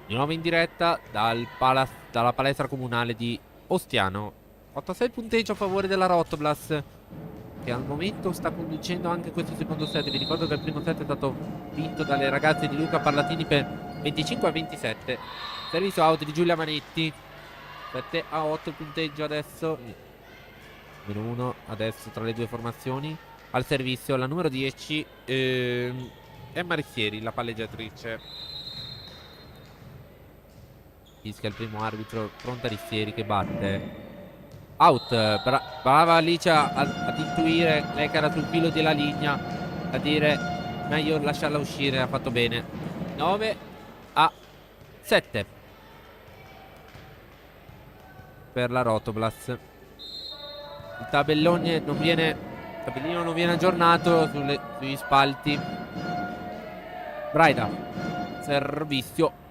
Di nuovo in diretta dalla palestra comunale di Ostiano. 8-6 il punteggio a favore della Rotoblas, che al momento sta conducendo anche questo secondo set. Vi ricordo che il primo set è stato vinto dalle ragazze di Luca Parlatini per 25-27. Servizio out di Giulia Manetti. 7-8 il punteggio adesso. Meno 1 adesso tra le due formazioni. Al servizio la numero 10 Emma Rissieri, la palleggiatrice. Fischia il primo arbitro, pronta Rissieri che batte. Out. Brava Alicia ad intuire, lei che era sul filo della linea, a dire meglio lasciarla uscire. Ha fatto bene. 9-7 per la Rotoblas. Il tabellone non viene aggiornato sugli spalti. Braida, servizio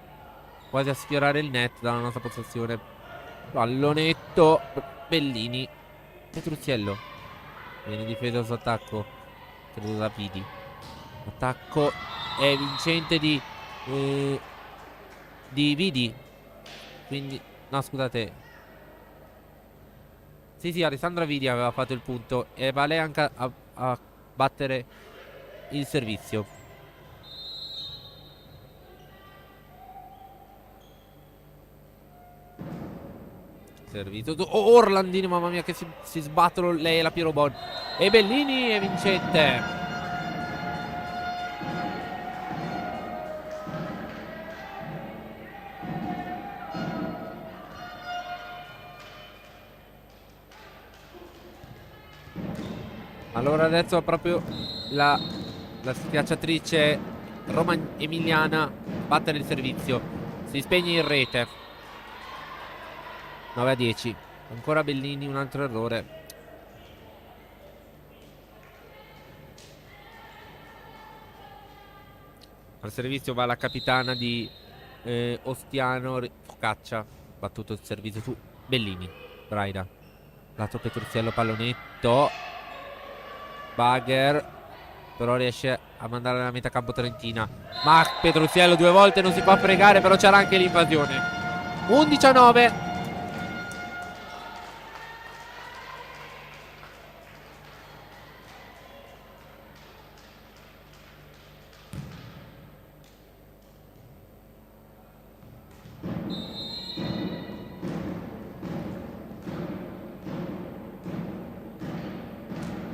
quasi a sfiorare il net dalla nostra possessione. Pallonetto, Bellini, Petruziello viene difeso su attacco, credo da Pidi. Attacco è vincente di Vidi. Quindi no, scusate. Sì, Alessandra Vidi aveva fatto il punto e va lei anche a battere il servizio. Servizio. Orlandini, mamma mia, che si sbattono lei e la Piero Bon. E Bellini è vincente. Allora adesso proprio la schiacciatrice Roma Emiliana battere il servizio. Si spegne in rete. 9-10. Ancora Bellini, un altro errore. Al servizio va la capitana di Ostiano, Focaccia. Battuto il servizio su Bellini. Braida. Lato Petruziello, pallonetto. Bagher. Però riesce a mandare alla metà campo trentina. Ma Petruziello due volte non si fa fregare, però c'era anche l'invasione. 11-9.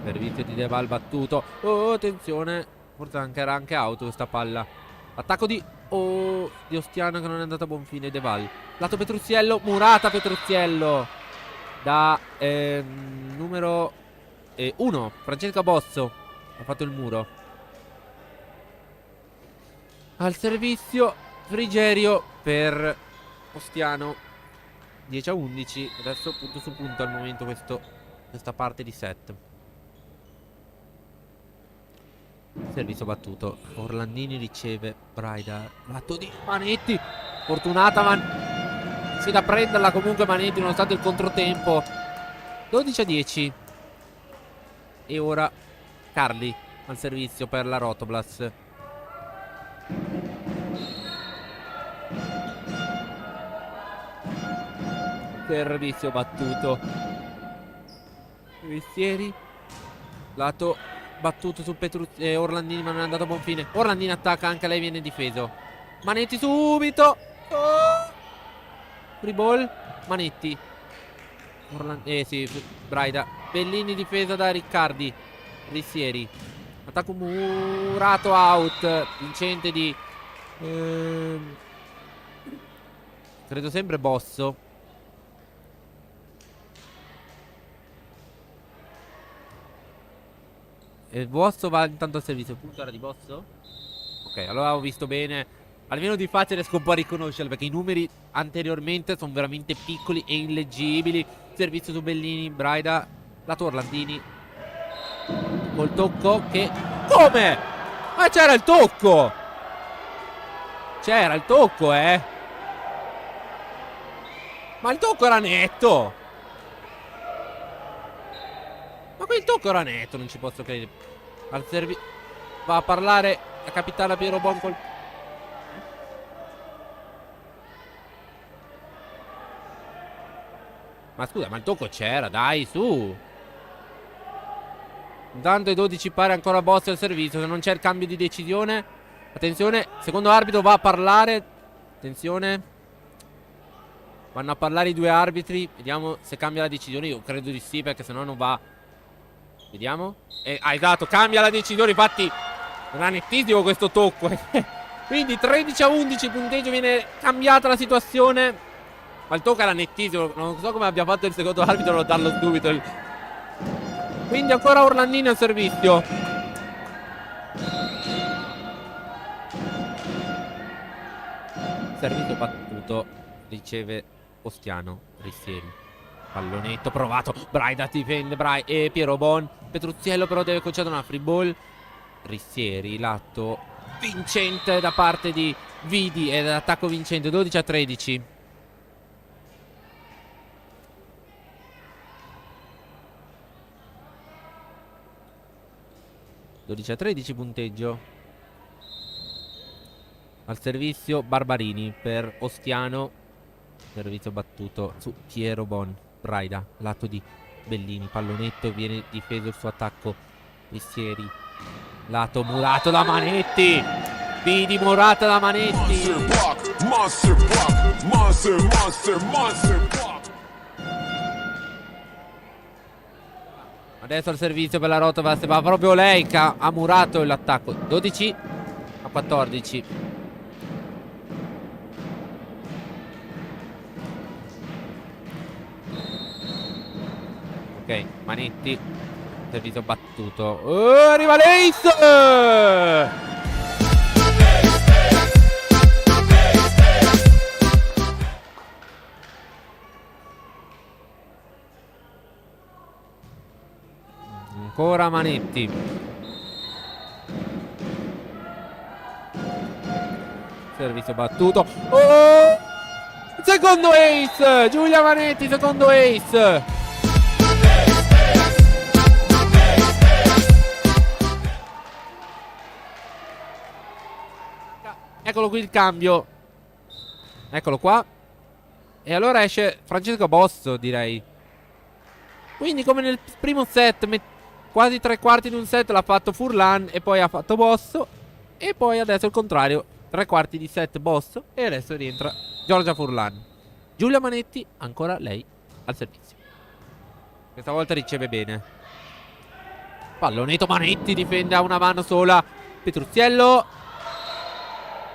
Servizio di Deval battuto. Oh, attenzione. Forse era anche auto questa palla. Attacco di Ostiano che non è andato a buon fine. Deval. Lato Petruziello. Murata Petruziello. Da numero 1. Francesca Bosso ha fatto il muro. Al servizio Frigerio per Ostiano. 10-11. Adesso punto su punto al momento questa parte di set. Servizio battuto. Orlandini riceve. Braida. Lato di Manetti. Fortunata si da prenderla comunque Manetti nonostante il controtempo. 12-10. E ora Carli al servizio per la Rotoblas. Servizio battuto. Vistieri. Lato battuto su Orlandini, ma non è andato a buon fine. Orlandini attacca, anche lei viene difeso. Manetti subito. Oh! Free ball. Manetti. Sì, Braida. Bellini difesa da Riccardi. Rissieri. Attacco murato, out. Vincente di credo sempre Bosso. E Bosso va intanto al servizio. Punto era di Bosso. Ok, allora ho visto bene. Almeno di faccia riesco un po' a riconoscerlo, perché i numeri anteriormente sono veramente piccoli e illeggibili. Servizio su Bellini. Braida. Lato Orlandini. Col tocco che... Come? Ma c'era il tocco! C'era il tocco, Ma il tocco era netto! Ma quel tocco era netto, non ci posso credere. Al servizio... Va a parlare la capitana Piero Bon col... Ma scusa, ma il tocco c'era, dai, su! Intanto ai 12 pare ancora Bosso al servizio. Se non c'è il cambio di decisione. Attenzione, secondo arbitro va a parlare. Attenzione. Vanno a parlare i due arbitri. Vediamo se cambia la decisione. Io credo di sì, perché sennò non va. Vediamo. Esatto, cambia la decisione. Infatti era nettissimo questo tocco. Quindi 13-11 punteggio, viene cambiata la situazione. Ma il tocco era nettissimo. Non so come abbia fatto il secondo arbitro a notarlo subito. Quindi ancora Orlandini al servizio. Servizio battuto. Riceve Ostiano. Rissieri. Pallonetto provato. Braida difende. E Piero Bon. Petruzziello però deve concedere una free ball. Rissieri. Lato vincente da parte di Vidi. Ed attacco vincente. 12-13. a 13 punteggio. Al servizio Barbarini per Ostiano. Servizio battuto su Piero Bon. Braida, lato di Bellini. Pallonetto, viene difeso il suo attacco. Rissieri. Lato murato da Manetti. Vidi murata da Manetti. Monster block, monster block, monster block. Adesso al servizio per la Rotoblas. Va proprio lei che ha murato l'attacco. 12-14. Ok, Manetti. Servizio battuto. Oh, arriva l'Ace! Ancora Manetti. Servizio battuto. Oh! Secondo ace. Giulia Manetti, secondo ace. Eccolo qui il cambio. Eccolo qua. E allora esce Francesco Bosso, direi. Quindi come nel primo set, quasi tre quarti di un set l'ha fatto Furlan e poi ha fatto Bosso. E poi adesso il contrario, tre quarti di set Bosso e adesso rientra Giorgia Furlan. Giulia Manetti, ancora lei al servizio. Questa volta riceve bene. Pallonetto, Manetti difende a una mano sola. Petruzziello.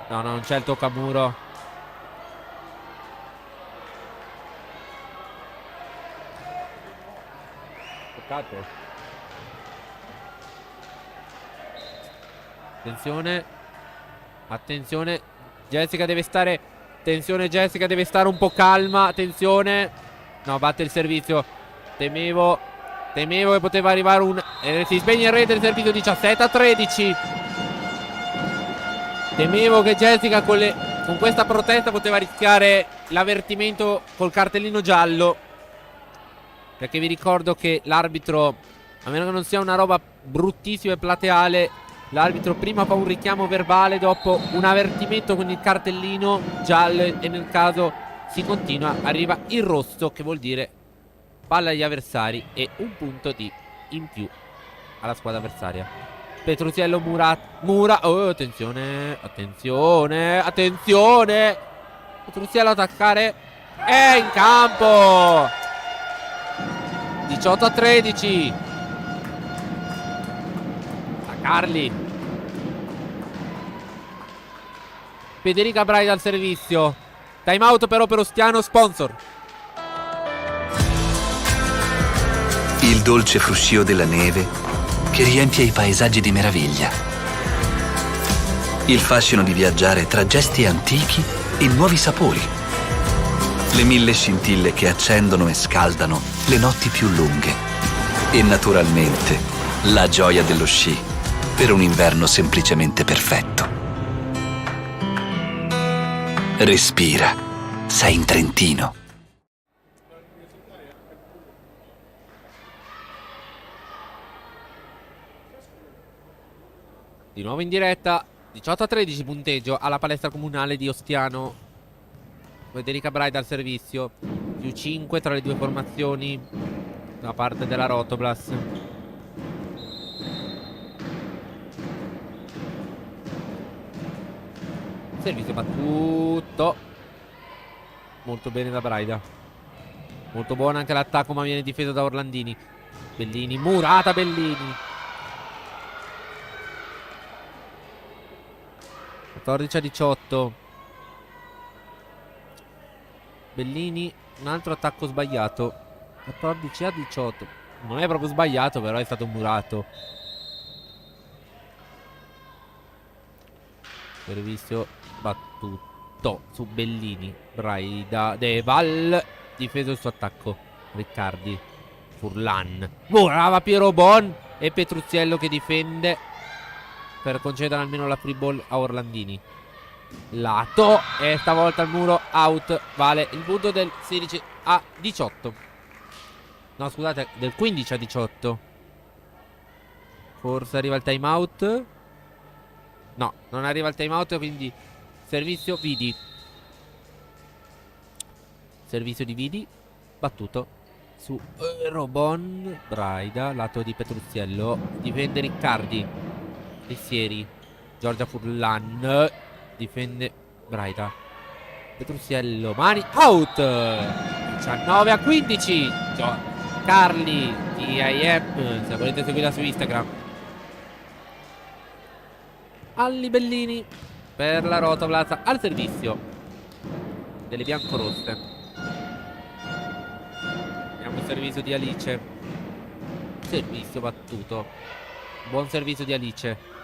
No, non c'è il toccamuro. Peccato. Attenzione. Attenzione. Jessica deve stare. Attenzione, Jessica deve stare un po' calma. Attenzione. No, batte il servizio. Temevo che poteva arrivare un... si spegne il rete del servizio. 17-13. Temevo che Jessica con questa protesta poteva rischiare l'avvertimento col cartellino giallo, perché vi ricordo che l'arbitro, a meno che non sia una roba bruttissima e plateale, l'arbitro prima fa un richiamo verbale, dopo un avvertimento con il cartellino giallo, e nel caso si continua arriva il rosso, che vuol dire palla agli avversari e un punto in più alla squadra avversaria. Petruziello, Mura. Oh, attenzione. Petruziello attaccare. È in campo. 18-13. A Carli. Federica Braida al servizio. Time out però per Ostiano, sponsor. Il dolce fruscio della neve che riempie i paesaggi di meraviglia. Il fascino di viaggiare tra gesti antichi e nuovi sapori. Le 1000 scintille che accendono e scaldano le notti più lunghe. E naturalmente la gioia dello sci per un inverno semplicemente perfetto. Respira, sei in Trentino. Di nuovo in diretta, 18-13 punteggio alla palestra comunale di Ostiano. Federica Braida al servizio, più 5 tra le due formazioni da parte della Rotoblas. Servizio battuto. Molto bene da Braida. Molto buono anche l'attacco, ma viene difeso da Orlandini. Bellini, murata Bellini. 14-18. Bellini, un altro attacco sbagliato. 14-18. Non è proprio sbagliato, però è stato murato. Servizio battuto su Bellini. Braida, Deval, difeso il suo attacco. Riccardi, Furlan, brava Piero Bon e Petruziello che difende per concedere almeno la free ball a Orlandini. Lato, e stavolta il muro out. Vale il punto del 16-18. No, scusate, del 15-18. Forse arriva il time out. No, non arriva il time out, quindi servizio Vidi. Servizio di Vidi battuto su Robon. Braida, lato di Petruziello. Difende Riccardi. Rissieri, Giorgia Furlan, difende Braida. Petruziello, mani out. 19-15. Carli TIM, se volete seguirla su Instagram. Alli Bellini per la Rotoblas al servizio delle biancorosse. Abbiamo il servizio di Alice. Servizio battuto. Buon servizio di Alice.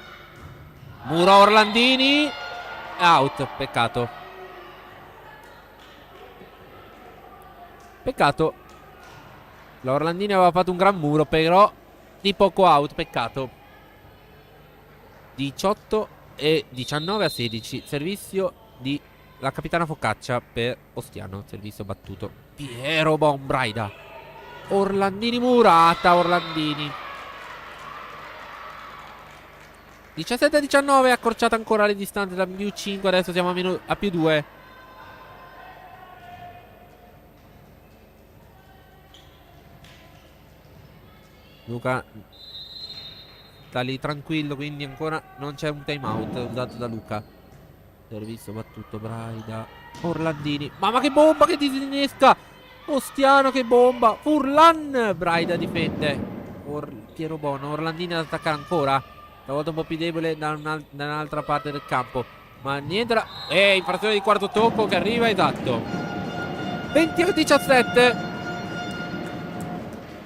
Muro Orlandini. Out, peccato. Peccato. La Orlandini aveva fatto un gran muro, però di poco out, peccato. 18 e 19-16. Servizio di la capitana Focaccia per Ostiano. Servizio battuto. Piero Bon, Braida. Orlandini murata, Orlandini. 17-19, accorciata ancora le distanze da più 5, adesso siamo a più 2. Luca sta lì tranquillo, quindi ancora non c'è un time out usato da Luca. Servizio battuto, Braida. Orlandini, mamma che bomba che disinnesca. Ostiano che bomba. Furlan, Braida difende. Piero Bono, Orlandini ad attaccare ancora. Stavolta un po' più debole da un'altra parte del campo. Ma niente da... infrazione di quarto tocco che arriva, esatto. 20-17.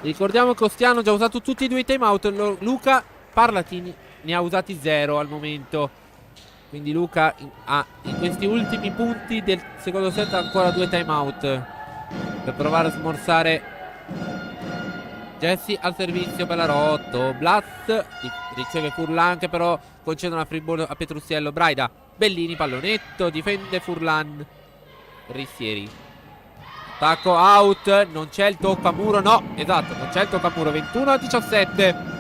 Ricordiamo che Ostiano ha già usato tutti e due i time out. Luca Parlatini ne ha usati 0 al momento. Quindi Luca ha in questi ultimi punti del secondo set ancora 2 timeout per provare a smorzare. Jesse al servizio, bella rotto. Blatz riceve Furlan, che però concede una free ball a Petruziello. Braida, Bellini, pallonetto, difende Furlan. Rissieri, attacco, out. Non c'è il tocco a muro, no, esatto, non c'è il tocco a muro. 21-17.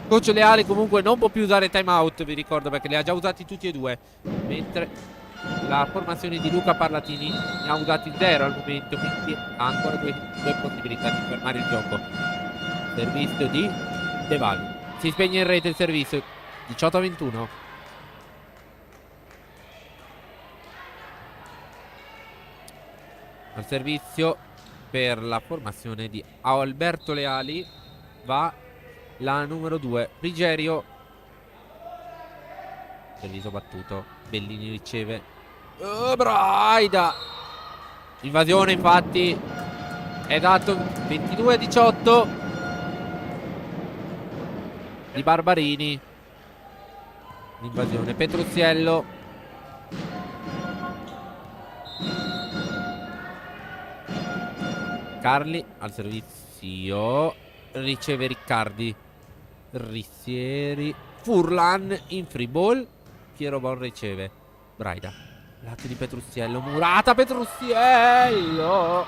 Coach Leali comunque non può più usare timeout, vi ricordo, perché li ha già usati tutti e due. Mentre la formazione di Luca Parlatini ne ha usati 0 al momento, quindi ha ancora due possibilità di fermare il gioco. Servizio di De Val. Si spegne in rete il servizio. 18-21. Al servizio per la formazione di Alberto Leali va la numero 2, Frigerio. Servizio battuto. Bellini riceve. Braida. Invasione, infatti. È dato 22-18 di Barbarini. L'invasione. Petruziello. Carli al servizio. Riceve Riccardi. Rissieri. Furlan in free ball. Piero Bon riceve. Braida. Lato di Petruziello. Murata Petruziello.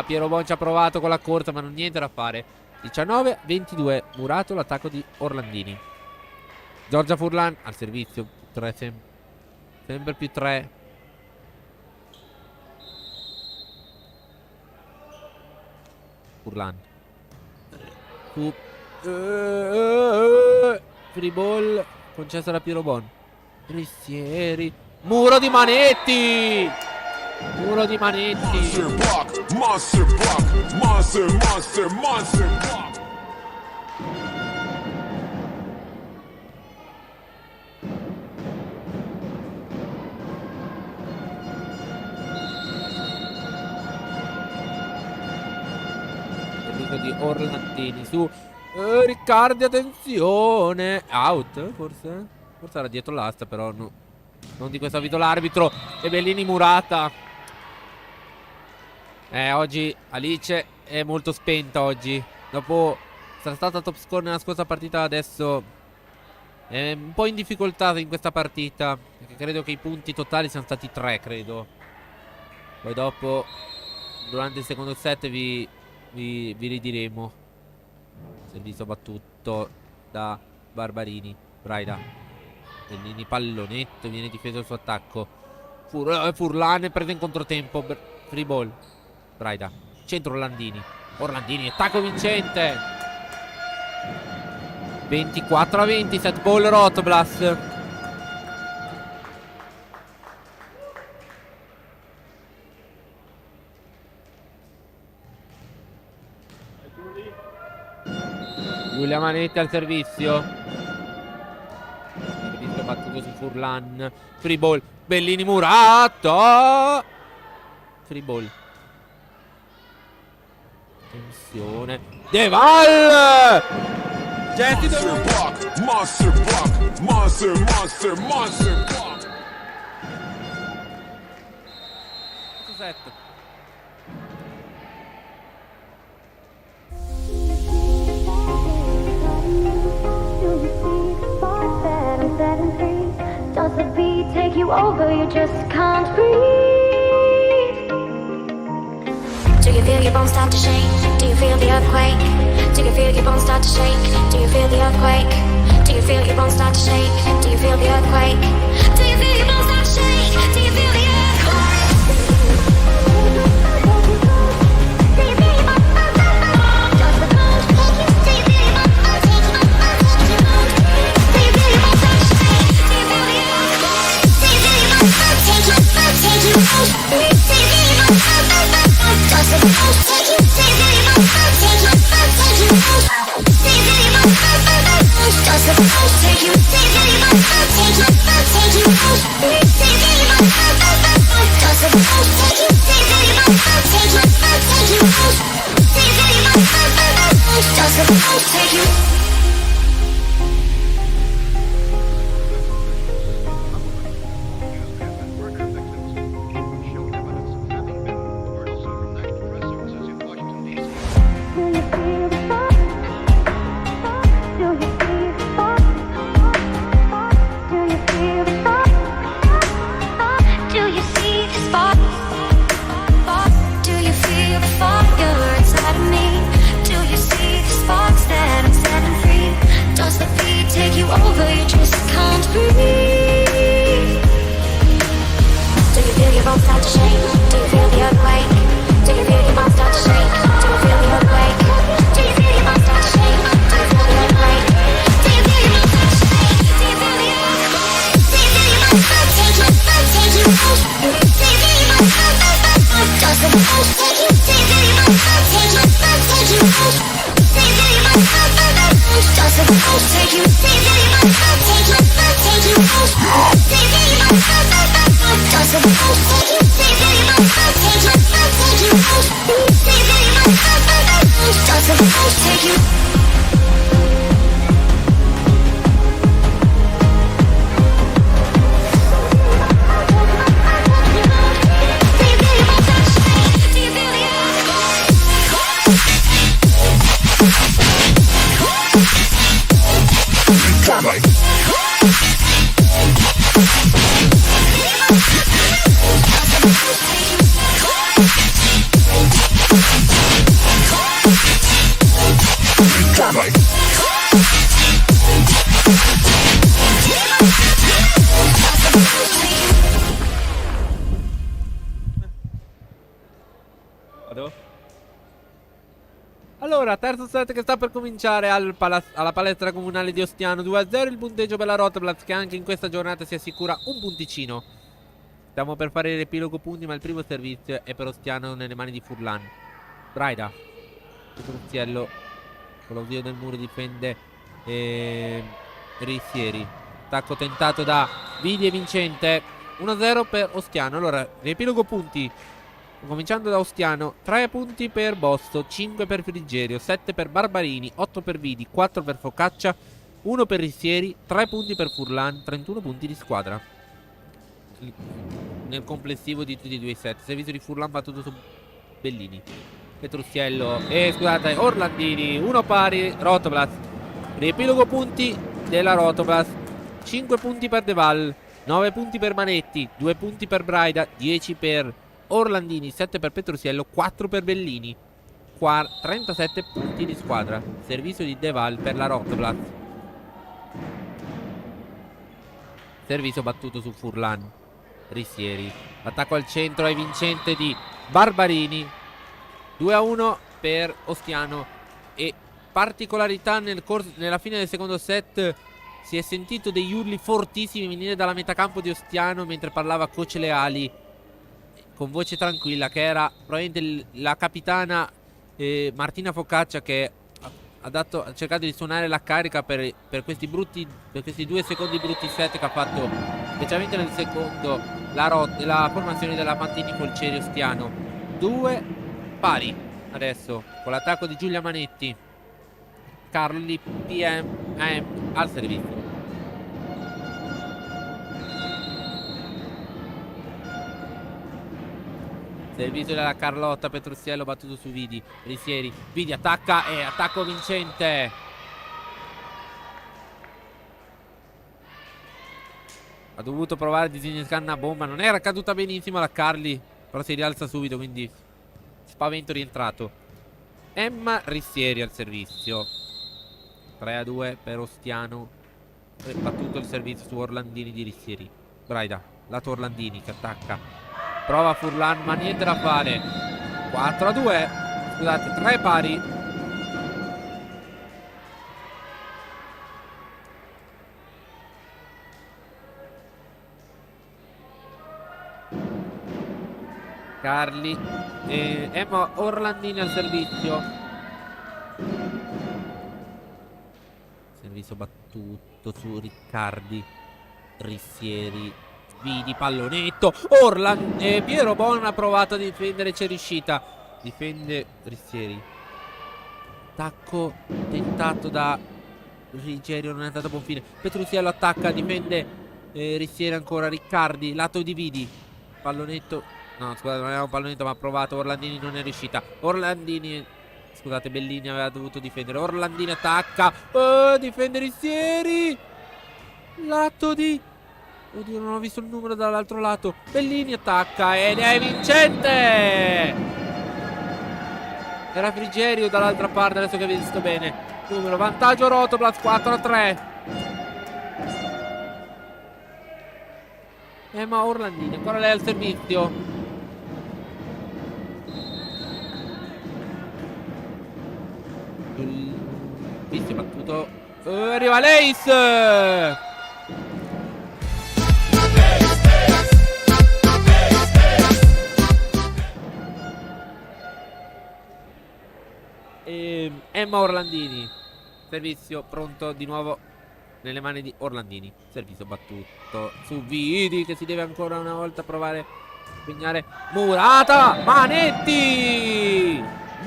Piero Bon ci ha provato con la corsa, ma non niente da fare. 19-22. Murato l'attacco di Orlandini. Giorgia Furlan al servizio. 3 sempre più 3. Furlan. Free ball concessa da Piero Bon. Rissieri. Muro di Manetti. Muro di Manetti. Monster block, monster block, monster, monster, monster block. Di Orlandini su Riccardi, attenzione. Out forse? Forse era dietro l'asta, però no. Non di questo avviso l'arbitro. E Bellini Murata. Oggi Alice è molto spenta oggi. Dopo essere stata top score nella scorsa partita, adesso è un po' in difficoltà in questa partita, perché credo che i punti totali siano stati 3, credo. Poi dopo, durante il secondo set, vi ridiremo. Servizio battuto da Barbarini. Braida. Bellini, pallonetto, viene difeso il suo attacco. Furlan è preso in controtempo. Free ball. Braida. Centro Orlandini. Orlandini, attacco vincente. 24-20. Set ball Rotblas. Giulia Manetti al servizio. Servizio battuto su Furlan. Free ball. Bellini Murata. Free ball. Attenzione. De Val. Jesse De Monster block, monster block, monster, monster, monster block. Set. Does the beat take you over? You just can't breathe. Do you feel your bones start to shake? Do you feel the earthquake? Do you feel your bones start to shake? Do you feel the earthquake? Do you feel your bones start to shake? Do you feel the earthquake? Do you feel your bones start to shake? Do you feel the earthquake? Do you feel your bones? Does the bones take you? Do you feel your bones take you? Do you feel your bones start to shake? Do you feel the earthquake? Do you feel your bones take you? Take you out? Do you feel your bones? Does the bones take you? Do you feel your bones take you? Take you out? Do you feel your bones? Does the bones take you? Do you feel your bones take you? Take you out? Do you feel your bones? Does the bones take you? Do you feel your bones take you? Take you out? Do you feel your bones? Does the bones take you? Vado? Allora, terzo set che sta per cominciare alla palestra comunale di Ostiano. 2-0 il punteggio per la Rotoplas, che anche in questa giornata si assicura un punticino. Stiamo per fare l'epilogo punti, ma il primo servizio è per Ostiano nelle mani di Furlan. Braida, Petruziello con lo zio del muro difende Rissieri. Attacco tentato da Vidi e Vincente. 1-0 per Ostiano. Allora, riepilogo punti. Cominciando da Ostiano, 3 punti per Bosto, 5 per Frigerio, 7 per Barbarini, 8 per Vidi, 4 per Focaccia, 1 per Rissieri, 3 punti per Furlan, 31 punti di squadra nel complessivo di tutti e due i set. Servizio di Furlan battuto su Bellini. Petruziello scusate, Orlandini, 1 pari, Rotoplas. Riepilogo punti della Rotoplas, 5 punti per Deval, 9 punti per Manetti, 2 punti per Braida, 10 per Orlandini, 7 per Petruziello, 4 per Bellini. 37 punti di squadra. Servizio di Deval per la Rotoplas. Servizio battuto su Furlan. Rissieri. Attacco al centro e vincente di Barbarini. 2-1 per Ostiano. E particolarità nella fine del secondo set, si è sentito degli urli fortissimi venire dalla metacampo di Ostiano mentre parlava coach Leali con voce tranquilla, che era probabilmente la capitana Martina Focaccia, che ha cercato di suonare la carica per questi 2 secondi brutti set che ha fatto, specialmente nel secondo, la formazione della Mantini Folcieri Ostiano. 2 pari adesso con l'attacco di Giulia Manetti. Carli PM al servizio. Servizio della Carlotta. Petruziello battuto su Vidi. Rissieri. Vidi attacca e attacco vincente. Ha dovuto provare a disinnescare una bomba. Non era caduta benissimo la Carli, però si rialza subito, quindi spavento rientrato. Emma Rissieri al servizio. 3-2 per Ostiano. Battuto il servizio su Orlandini di Rissieri. Braida, lato Orlandini che attacca. Prova Furlan, ma niente da fare. 4-2. Scusate, 3 pari. Carli e Emma Orlandini al servizio. Servizio battuto su Riccardi. Rissieri. Vidi, pallonetto. Piero Bon ha provato a difendere, c'è riuscita. Difende Rissieri. Attacco tentato da Rigerio, non è andato a buon fine. Petruziello attacca, difende Rissieri ancora. Riccardi, lato di Vidi. Pallonetto. No, scusate, non era un pallonetto, ma ha provato. Orlandini non è riuscita. Orlandini, scusate, Bellini aveva dovuto difendere. Orlandini attacca. Difende Rissieri. Lato di... Oddio, non ho visto il numero dall'altro lato. Bellini attacca ed è vincente. Era Frigerio dall'altra parte, adesso che avete visto bene. Numero, vantaggio Rotoplas, 4-3. Emma Orlandini, ancora lei al servizio. Il visto battuto. Arriva l'Ace. Emma Orlandini Servizio pronto di nuovo nelle mani di Orlandini. Servizio battuto su Vidi, che si deve ancora una volta provare a impegnare Murata. Manetti!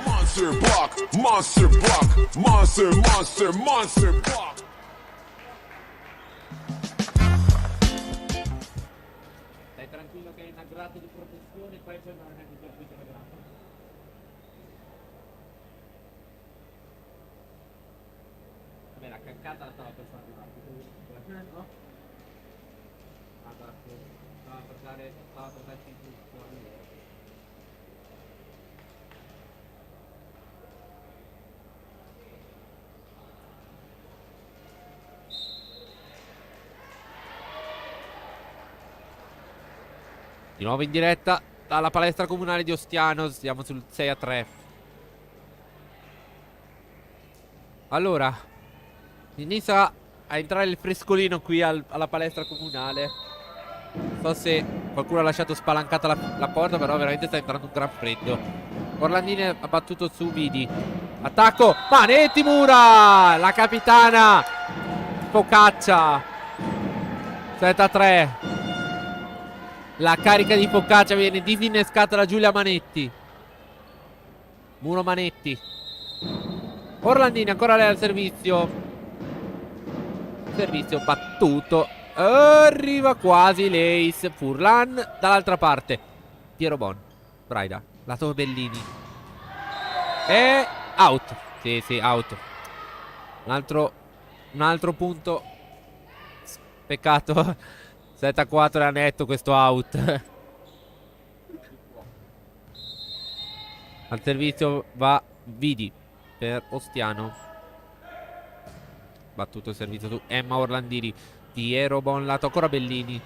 Monster block, monster block, monster, monster, monster block. Stai tranquillo che hai una grata di protezione, poi c'è una di circuito grata. Vabbè, la caccata la stava per fare no? Stava per darci il giusto. Di nuovo in diretta dalla palestra comunale di Ostiano. Siamo sul 6-3. Allora, inizia a entrare il frescolino qui alla palestra comunale. Non so se qualcuno ha lasciato spalancata la porta, però veramente sta entrando un gran freddo. Orlandini ha battuto su Vidi. Attacco, Manetti, Mura! La capitana Focaccia. 7-3. La carica di Focaccia viene disinnescata da Giulia Manetti. Muro Manetti. Orlandini ancora lei al servizio. Servizio battuto. Arriva quasi l'Ace. Furlan dall'altra parte. Piero Bon. Braida. Lato Bellini. E out. Sì, sì, out. Un altro punto. Peccato. 7-4 era netto questo out. Al servizio va Vidi per Ostiano. Battuto il servizio su Emma Orlandini. Piero Bon lato ancora Bellini.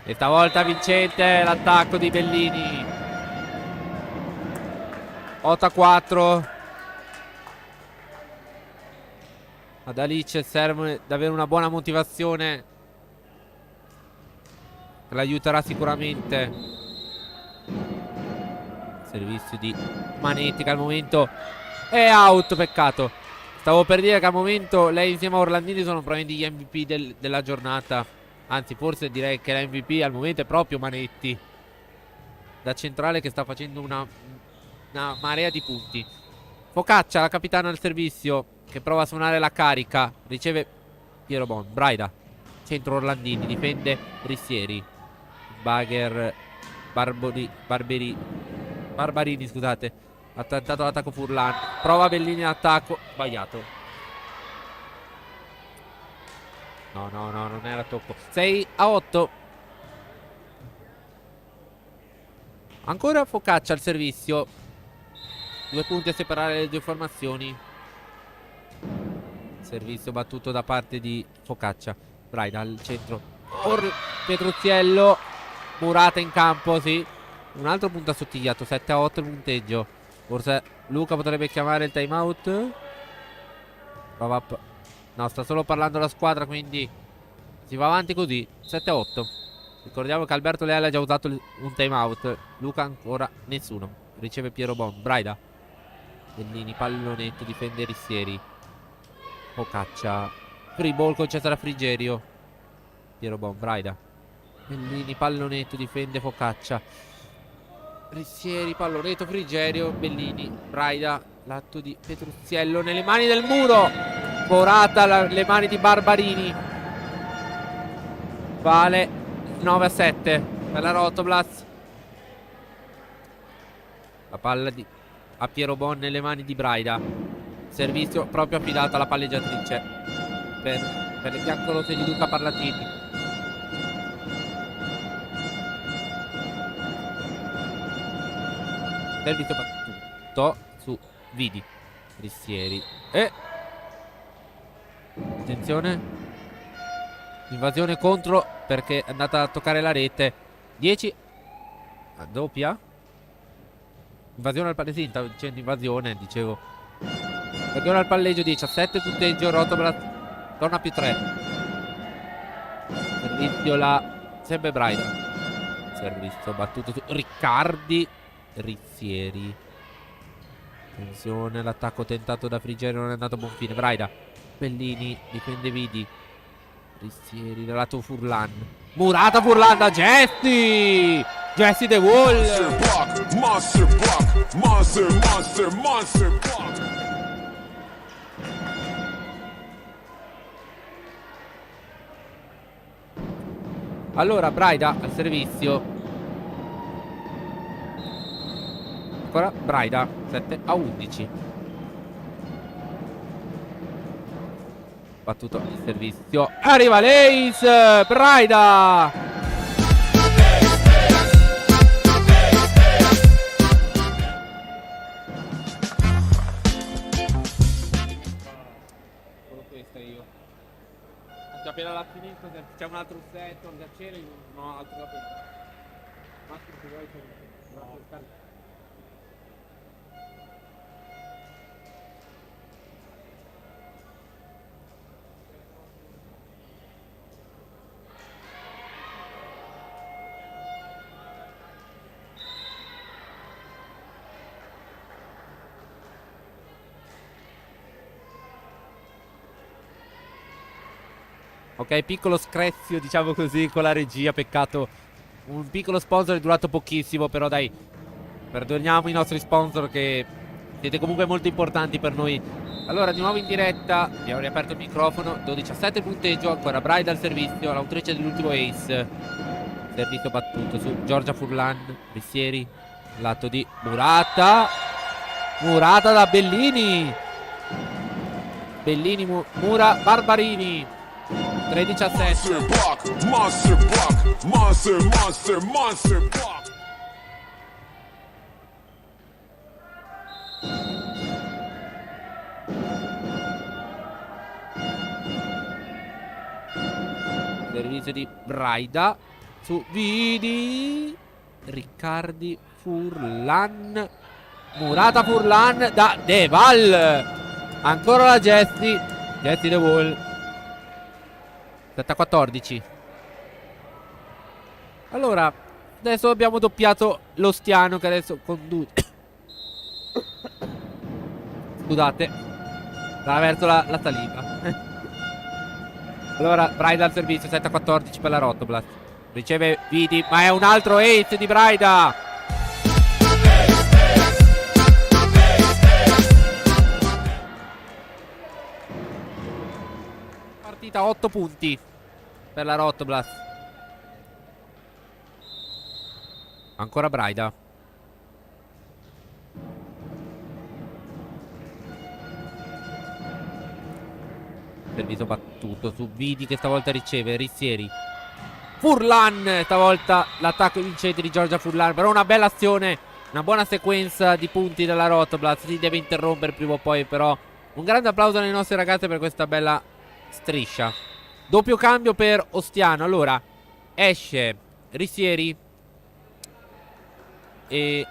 E stavolta vincente l'attacco di Bellini. 8-4. Ad Alice serve davvero una buona motivazione, che l'aiuterà sicuramente. Servizio di Manetti che al momento è out, peccato. Stavo per dire che al momento lei insieme a Orlandini sono probabilmente gli MVP della giornata. Anzi, forse direi che l'MVP al momento è proprio Manetti, da centrale, che sta facendo una marea di punti. Focaccia, la capitana al servizio, che prova a suonare la carica. Riceve Piero Bon. Braida. Centro Orlandini. Difende Rissieri. Barbarini, scusate. Ha tentato l'attacco Furlan. Prova Bellini all'attacco. Sbagliato. No, non era tocco. 6-8. Ancora Focaccia al servizio. 2 punti a separare le due formazioni. Servizio battuto da parte di Focaccia. Braida al centro. Petruzziello. Murata in campo, sì. Un altro punto assottigliato. 7-8 il punteggio. Forse Luca potrebbe chiamare il time out. Prova no, sta solo parlando la squadra, quindi si va avanti così. 7-8. Ricordiamo che Alberto Leale ha già usato un time out. Luca ancora nessuno. Riceve Piero Bon. Braida. Bellini, pallonetto, difende Rissieri. Focaccia. Free ball con Cesare Frigerio. Piero Bon. Braida. Bellini, pallonetto, difende Focaccia. Rissieri, pallonetto, Frigerio. Bellini, Braida. L'atto di Petruzziello nelle mani del muro. Morata, le mani di Barbarini. Vale 9-7 per la Rotoblas. La palla a Piero Bon nelle mani di Braida. Servizio proprio affidato alla palleggiatrice per le biancorose di Luca Parlatini. Servizio battuto su Vidi. Rissieri. E attenzione, invasione contro, perché è andata a toccare la rete. 10 a doppia. Invasione al palleggio. Sì, stavo dicendo invasione, dicevo. Invasione al palleggio. 17 punteggio. Rotoblas torna più 3. Servizio là. Sempre Braida. Servizio battuto su Riccardi. Rissieri. Attenzione, l'attacco tentato da Frigerio non è andato a buon fine. Braida. Bellini difende Vidi. Ristieri dal lato Furlan. Murata Furlan da Jesse. Jesse The Wall. Monster block, monster block, monster, monster, monster block. Allora Braida al servizio. Ancora Braida 7-11. Battuto il servizio. Arriva l'Ace. Braida. Solo questa io. Anche appena la finisco, se c'è un altro set, un ghiacciere, non ho altro da prendere. Massimo se vuoi c'è ok, piccolo screzio, diciamo così, con la regia. Peccato. Un piccolo sponsor è durato pochissimo, però dai, perdoniamo i nostri sponsor che siete comunque molto importanti per noi. Allora, di nuovo in diretta, abbiamo riaperto il microfono. 12-7 il punteggio, ancora Braida al servizio, l'autrice dell'ultimo ace. Servizio battuto su Giorgia Furlan. Ristieri, lato di Murata. Murata da Bellini. Bellini, Mura, Barbarini. 3-17. Monster block, monster block, monster, monster, monster block. Servizio di Braida su Vidi. Riccardi Furlan. Murata Furlan da Deval. Ancora la Jessie. Jessie The Wall. 7-14. Allora, adesso abbiamo doppiato l'Ostiano che adesso conduce. Scusate, stava verso la saliva. Allora, Braida al servizio, 7-14 per la Rotoblast. Riceve Vidi, ma è un altro ace di Braida. Partita 8 punti per la Rotoblast. Ancora Braida. Servizio battuto su Vidi che stavolta riceve Ristieri. Furlan, stavolta l'attacco vincente di Giorgia Furlan. Però una bella azione, una buona sequenza di punti della Rotoblast. Si deve interrompere prima o poi, però un grande applauso alle nostre ragazze per questa bella striscia. Doppio cambio per Ostiano. Allora esce Ristieri e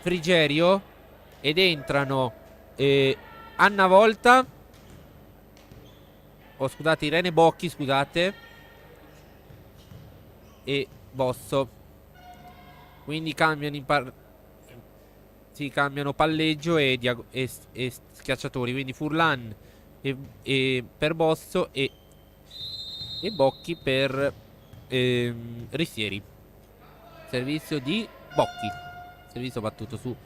Frigerio ed entrano Anna Volta. Oh, scusate, Irene Bocchi, scusate. E Bosso. Quindi cambiano cambiano palleggio e schiacciatori. Quindi Furlan e per Bosso e Bocchi per Ristieri. Servizio di Bocchi. Servizio battuto su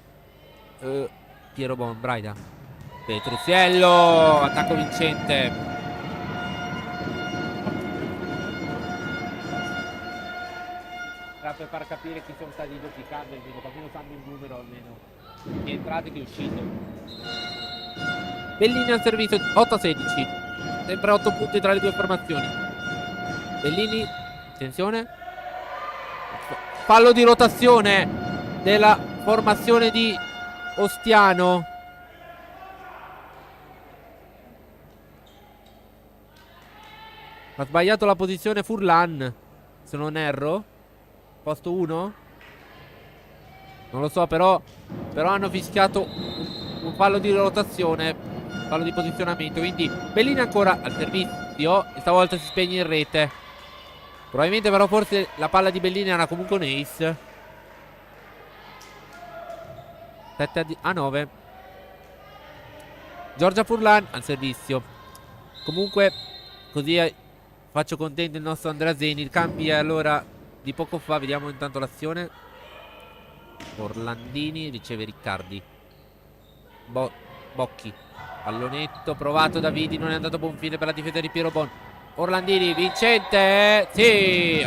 Piero Braida. Petruziello, attacco vincente. Per far capire chi sono stati i doppi cambi, almeno fanno il numero almeno di entrate che uscite. Bellini al servizio 8-16. Sempre 8 punti tra le due formazioni. Bellini, attenzione. Fallo di rotazione della formazione di Ostiano. Ha sbagliato la posizione Furlan, se non erro. Posto 1? Non lo so, però hanno fischiato un fallo di rotazione, fallo di posizionamento. Quindi Bellini ancora al servizio e stavolta si spegne in rete. Probabilmente però forse la palla di Bellini era comunque un ace. 7-9. Giorgia Furlan al servizio. Comunque, così faccio contento il nostro Andrea Zeni. Il cambio è allora di poco fa. Vediamo intanto l'azione. Orlandini riceve Riccardi. Bocchi. Pallonetto provato da Vidi. Non è andato a buon fine per la difesa di Piero Bon. Orlandini vincente. Sì.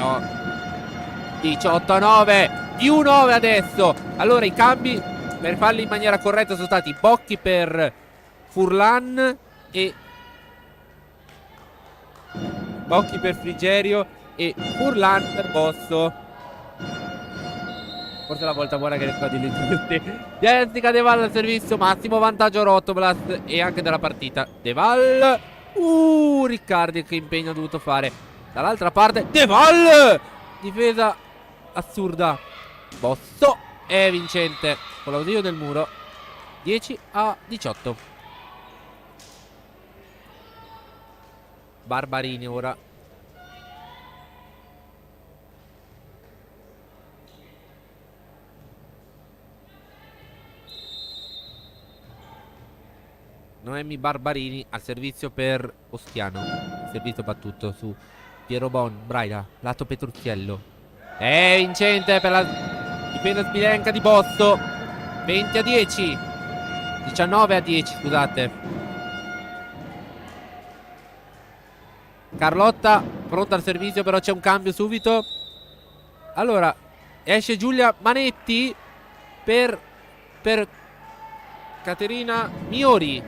18-9. Più 9 adesso. Allora i cambi per farli in maniera corretta sono stati Bocchi per Furlan e Bocchi per Frigerio e Furlan per Bosso. Forse è la volta buona che ne sto di tutti. Jessica De Val al servizio. Massimo vantaggio Rotoblast e anche della partita. De Val. Riccardi, che impegno ha dovuto fare. Dall'altra parte De Val. Difesa assurda. Bosso è vincente con l'ausilio del muro. 10-18. Barbarini ora. Noemi Barbarini al servizio per Oschiano. Servizio battuto su Piero Bon. Braida, lato Petruzziello. È vincente per la difesa sbilenca di Bosso. 20-10. 19-10, scusate. Carlotta pronta al servizio, però c'è un cambio subito. Allora esce Giulia Manetti per Caterina Miori.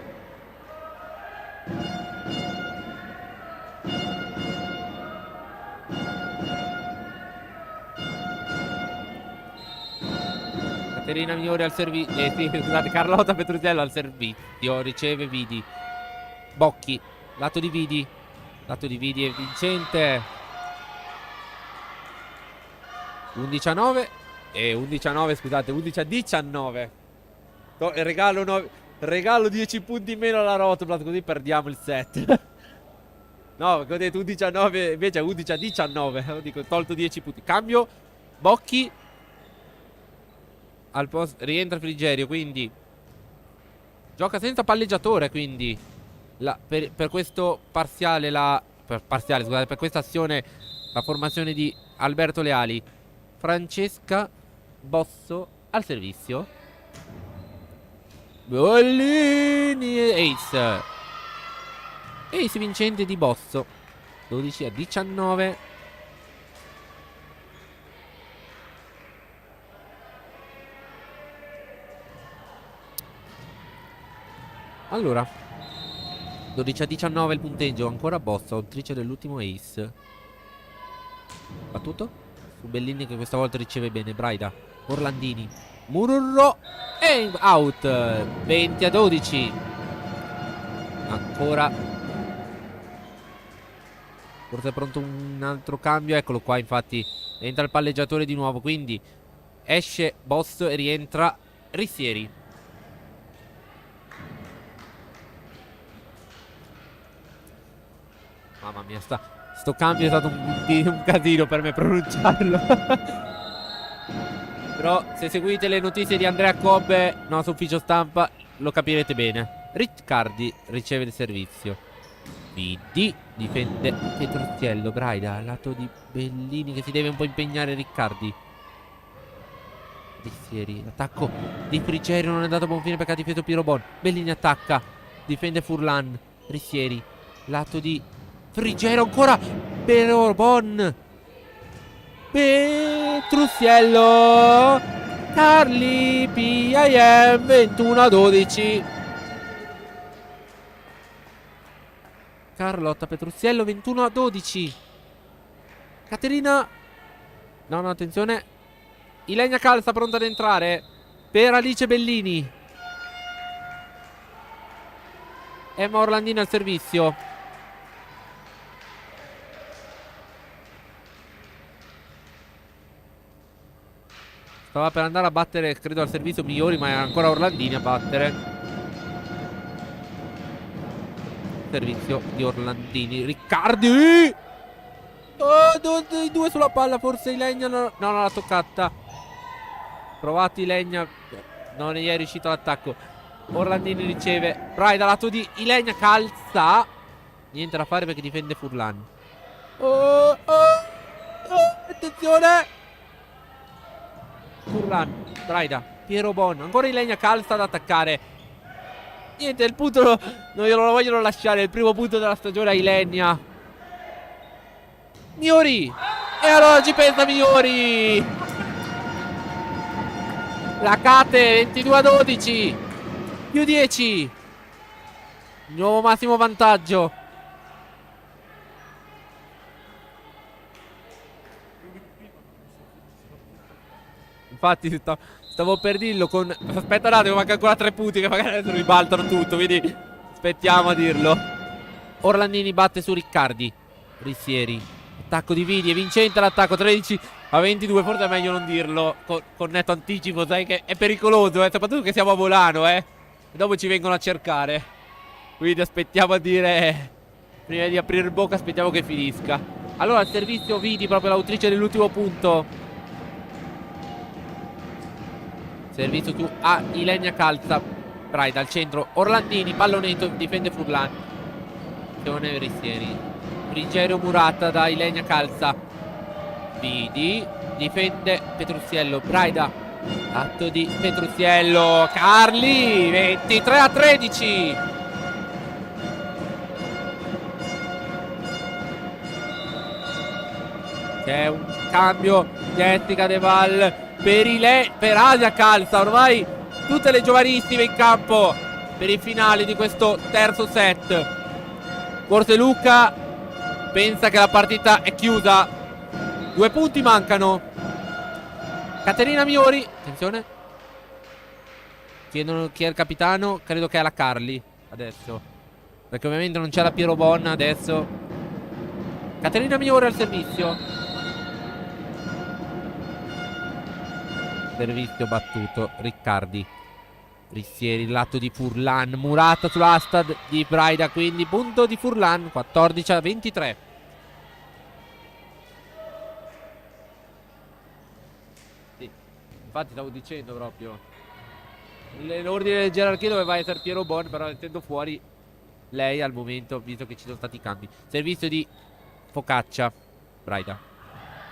Caterina Miori al servizio. Sì, scusate, Carlotta Petruzzello al servizio. Riceve Vidi. Bocchi. Lato di Vidi. Lato di Vidi è vincente. 11-9. 11-9, scusate. 11-19. Regalo 10 punti in meno alla Rotoblast, così perdiamo il set. No, perché ho detto 11-9, invece è 11-19. Dico, tolto 10 punti. Cambio. Bocchi. Al posto rientra Frigerio, quindi gioca senza palleggiatore, quindi per questo parziale scusate, per questa azione la formazione di Alberto Leali. Francesca Bosso al servizio. Bollini e Ace vincente di Bosso. 12-19. Allora 12-19 il punteggio. Ancora Bosso, autrice dell'ultimo Ace. Battuto su Bellini, che questa volta riceve bene. Braida, Orlandini, Mururro e out. 20-12. Ancora. Forse è pronto un altro cambio. Eccolo qua, infatti entra il palleggiatore di nuovo, quindi esce Bosso e rientra Rissieri. Mamma mia, sto cambio è stato un casino per me pronunciarlo. Però se seguite le notizie di Andrea Cobbe, nostro ufficio stampa, lo capirete bene. Riccardi riceve il servizio. Vidi difende Petruzziello. Braida, lato di Bellini, che si deve un po' impegnare. Riccardi. Rissieri, l'attacco di Frigerio non è andato a buon fine perché ha difeso Piero Bon. Bellini attacca, difende Furlan. Rissieri, lato di Frigerio ancora. Piero Bon. Petruzziello. Carli PIM 21-12. Carlotta Petruzziello 21-12. Caterina. No, attenzione. Ilenia Calza pronta ad entrare per Alice Bellini. Emma Orlandini al servizio. Stava per andare a battere, credo, al servizio Migliori, ma è ancora Orlandini a battere. Servizio di Orlandini. Riccardi. Oh, due sulla palla. Forse Ilenia no, non l'ha toccata. Provato Ilenia, non è riuscito all'attacco. Orlandini riceve. Braida, lato di Ilenia, calza. Niente da fare perché difende Furlan. Attenzione. Furlan, Braida, Piero Bon. Ancora Ilenia calza ad attaccare. Niente, il punto non glielo vogliono lasciare. Il primo punto della stagione a Ilenia. Miori. E allora ci pensa Miori. La Kate 22-12. Più 10. Nuovo massimo vantaggio. Infatti stavo per dirlo con... Aspetta un attimo, manca ancora 3 punti che magari adesso ribaltano tutto. Quindi aspettiamo a dirlo. Orlandini batte su Riccardi. Rissieri. Attacco di Vidi, è vincente l'attacco. 13-22, forse è meglio non dirlo con netto anticipo, sai che è pericoloso, soprattutto che siamo a Volano, E dopo ci vengono a cercare. Quindi aspettiamo a dire... Prima di aprire bocca aspettiamo che finisca. Allora il servizio Vidi, proprio l'autrice dell'ultimo punto. Servizio su Ilenia calza. Braida al centro, Orlandini, pallonetto, difende Furlan. Attenzione Rissieri. Frigerio Murata da Ilenia calza. Vidi, difende Petruziello. Braida, atto di Petruziello. Carli, 23-13. C'è un cambio di Etica De Val per Asia calza. Ormai tutte le giovanissime in campo per i finali di questo terzo set. Forse Luca pensa che la partita è chiusa. 2 punti mancano. Caterina Miori, attenzione. Chiedono chi è il capitano. Credo che è la Carli adesso, perché ovviamente non c'è la Piero Bon adesso. Caterina Miori al servizio. Servizio battuto. Riccardi. Rissieri, il lato di Furlan. Murata sull'asta di Braida. Quindi punto di Furlan. 14-23. Sì, infatti stavo dicendo proprio. L'ordine del gerarchia doveva essere Piero Bon, però essendo fuori lei al momento, visto che ci sono stati i cambi. Servizio di Focaccia. Braida.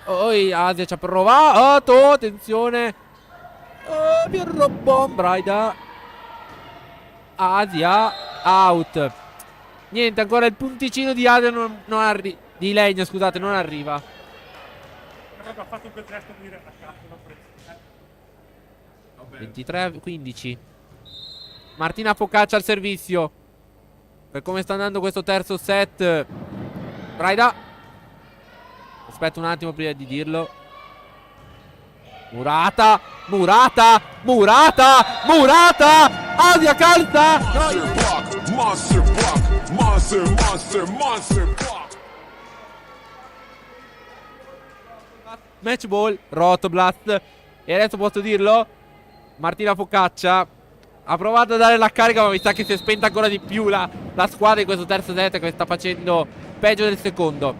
Asia ci ha provato. Attenzione. Piero Bon. Braida. Asia out. Niente, ancora il punticino di Asia di Ilenia, scusate, non arriva. Aveva fatto quel gesto di dire attaccato, non preso. 23-15. Martina Focaccia al servizio. Per come sta andando questo terzo set. Braida. Aspetta un attimo prima di dirlo. Murata. Asia calza. Monster block, monster block. Match ball, Rotoblast. E adesso posso dirlo? Martina Focaccia ha provato a dare la carica, ma mi sa che si è spenta ancora di più la squadra in questo terzo set, che sta facendo peggio del secondo.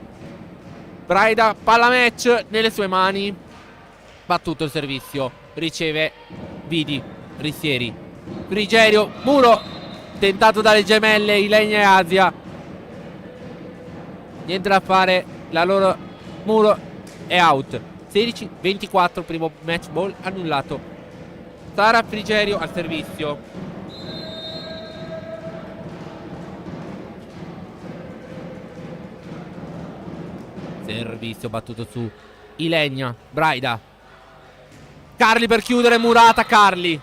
Braida, palla match nelle sue mani. Battuto il servizio. Riceve Vidi, Rissieri, Frigerio, Muro. Tentato dalle gemelle Ilenia e Asia. Niente da fare. La loro Muro è out. 16-24, primo match ball annullato. Sara Frigerio al servizio. Servizio battuto su Ilenia. Braida. Carli per chiudere. Murata. Carli.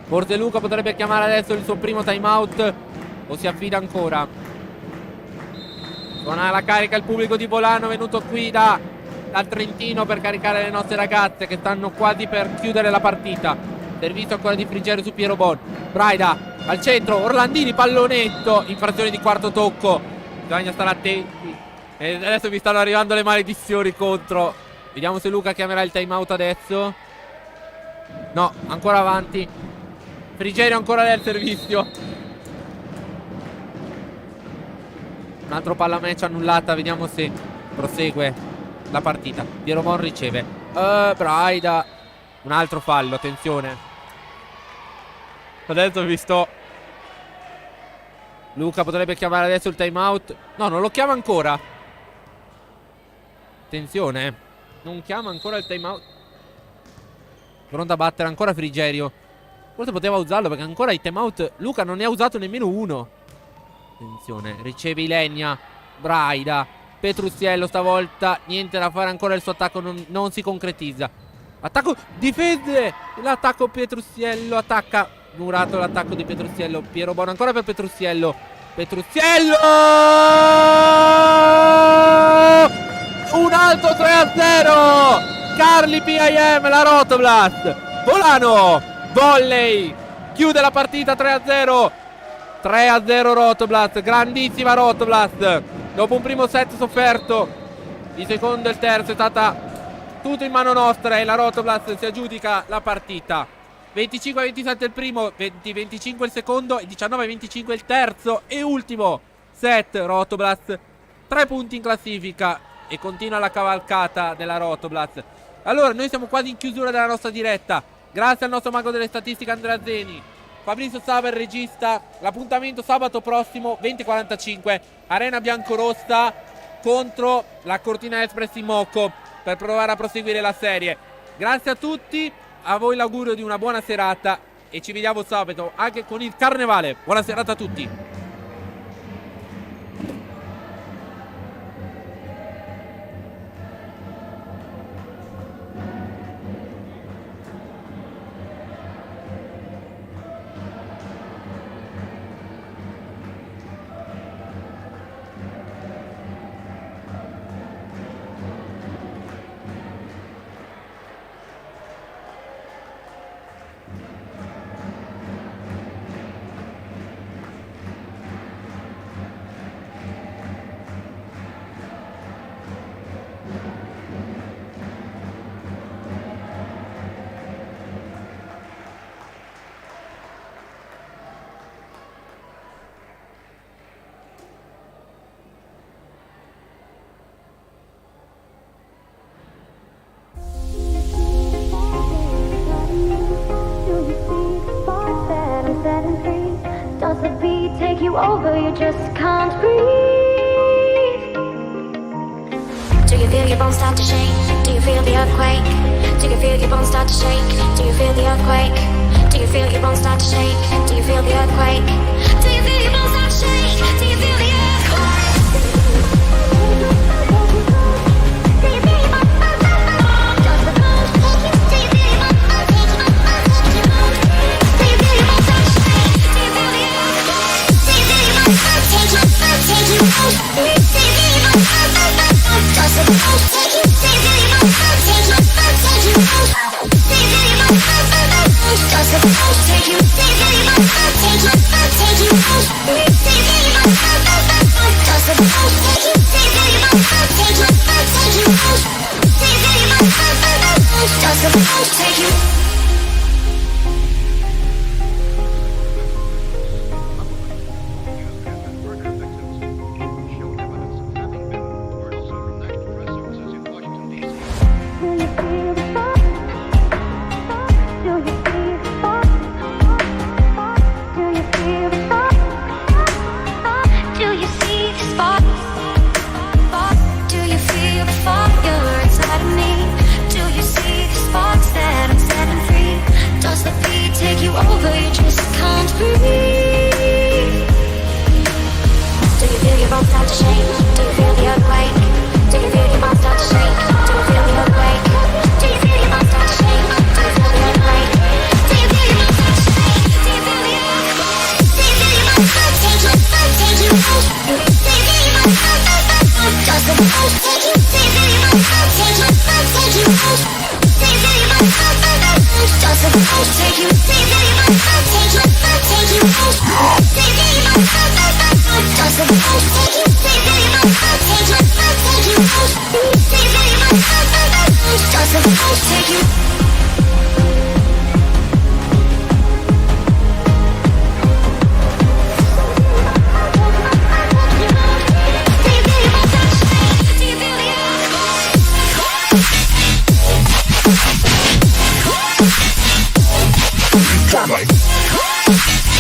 Forse Luca potrebbe chiamare adesso il suo primo timeout, o si affida ancora. Suona la carica il pubblico di Volano, venuto qui dal Trentino per caricare le nostre ragazze che stanno quasi per chiudere la partita. Servizio ancora di Frigerio su Piero Bon. Braida al centro, Orlandini, pallonetto. Infrazione di quarto tocco. Bisogna stare attenti. E adesso mi stanno arrivando le maledizioni contro. Vediamo se Luca chiamerà il timeout adesso. No, ancora avanti. Frigerio ancora nel servizio. Un altro palla match annullata. Vediamo se prosegue la partita. Piero Bon riceve. Braida. Un altro fallo, attenzione. Adesso ho visto Luca potrebbe chiamare adesso il time out. No, non lo chiama ancora. Attenzione, non chiama ancora il time out. Pronto a battere ancora Frigerio. Forse poteva usarlo perché ancora i time out Luca non ne ha usato nemmeno uno. Attenzione, riceve Ilenia. Braida. Petruziello stavolta. Niente da fare, ancora il suo attacco non si concretizza. Attacco, difende. L'attacco Petruziello, attacca Murato, l'attacco di Petruziello. Piero Bono ancora per Petruziello. Petruziello! Un altro 3-0. Carli PIM, la Rotoblast. Volano, volley, chiude la partita 3-0. 3-0 Rotoblast, grandissima Rotoblast. Dopo un primo set sofferto, il secondo e il terzo è stata tutto in mano nostra e la Rotoblast si aggiudica la partita. 25-27 il primo, 20-25 il secondo e 19-25 il terzo e ultimo set. Rotoblast 3 punti in classifica e continua la cavalcata della Rotoblast. Allora, noi siamo quasi in chiusura della nostra diretta. Grazie al nostro mago delle statistiche Andrea Zeni, Fabrizio Saber regista. L'appuntamento sabato prossimo 20:45 Arena Biancorossa contro la Cortina Express in Moco per provare a proseguire la serie. Grazie a tutti, a voi l'augurio di una buona serata e ci vediamo sabato anche con il carnevale. Buona serata a tutti. Does the beat take you over? You just can't breathe. Do you feel your bones start to shake? Do you feel the earthquake? Do you feel your bones start to shake? Do you feel the earthquake? Do you feel your bones start to shake? Do you feel the earthquake? Do you feel your bones start to shake? Do you feel the earthquake? Do you feel your bones? Does the bones take you? Do you feel your bones take you? Do you feel your bones start to shake? Do you feel the earthquake? Do you feel your bones take you? Take you? Do you feel your bones? Does the bones take you? Do you feel your bones take you? Take you? Do you feel your bones? Does the bones take you? Do you feel your bones take you? Take you? Do you feel your bones? Does the bones take you? Do you feel your bones take you? Take you? Do you feel your bones? Does the bones take you? Over, you just can't breathe. Do you feel your bones start to shake? Do you feel the earthquake? Do you feel your bones start to shake? Do you feel the earthquake? Do you feel your bones start to shake? Do you feel the earthquake? Do you feel your bones start to shake? Do you feel the earthquake? Do you feel your bones take you? Take you? Do you feel your bones? Does the bones take you? Do you feel your bones take you? Take you? Do you feel your bones? Does the bones take you? Do you feel your bones take you? Take you? Do you feel your bones? Does the bones take you? Do you feel your bones take you? Take you? Do you feel your bones? Does the bones take you? Like Take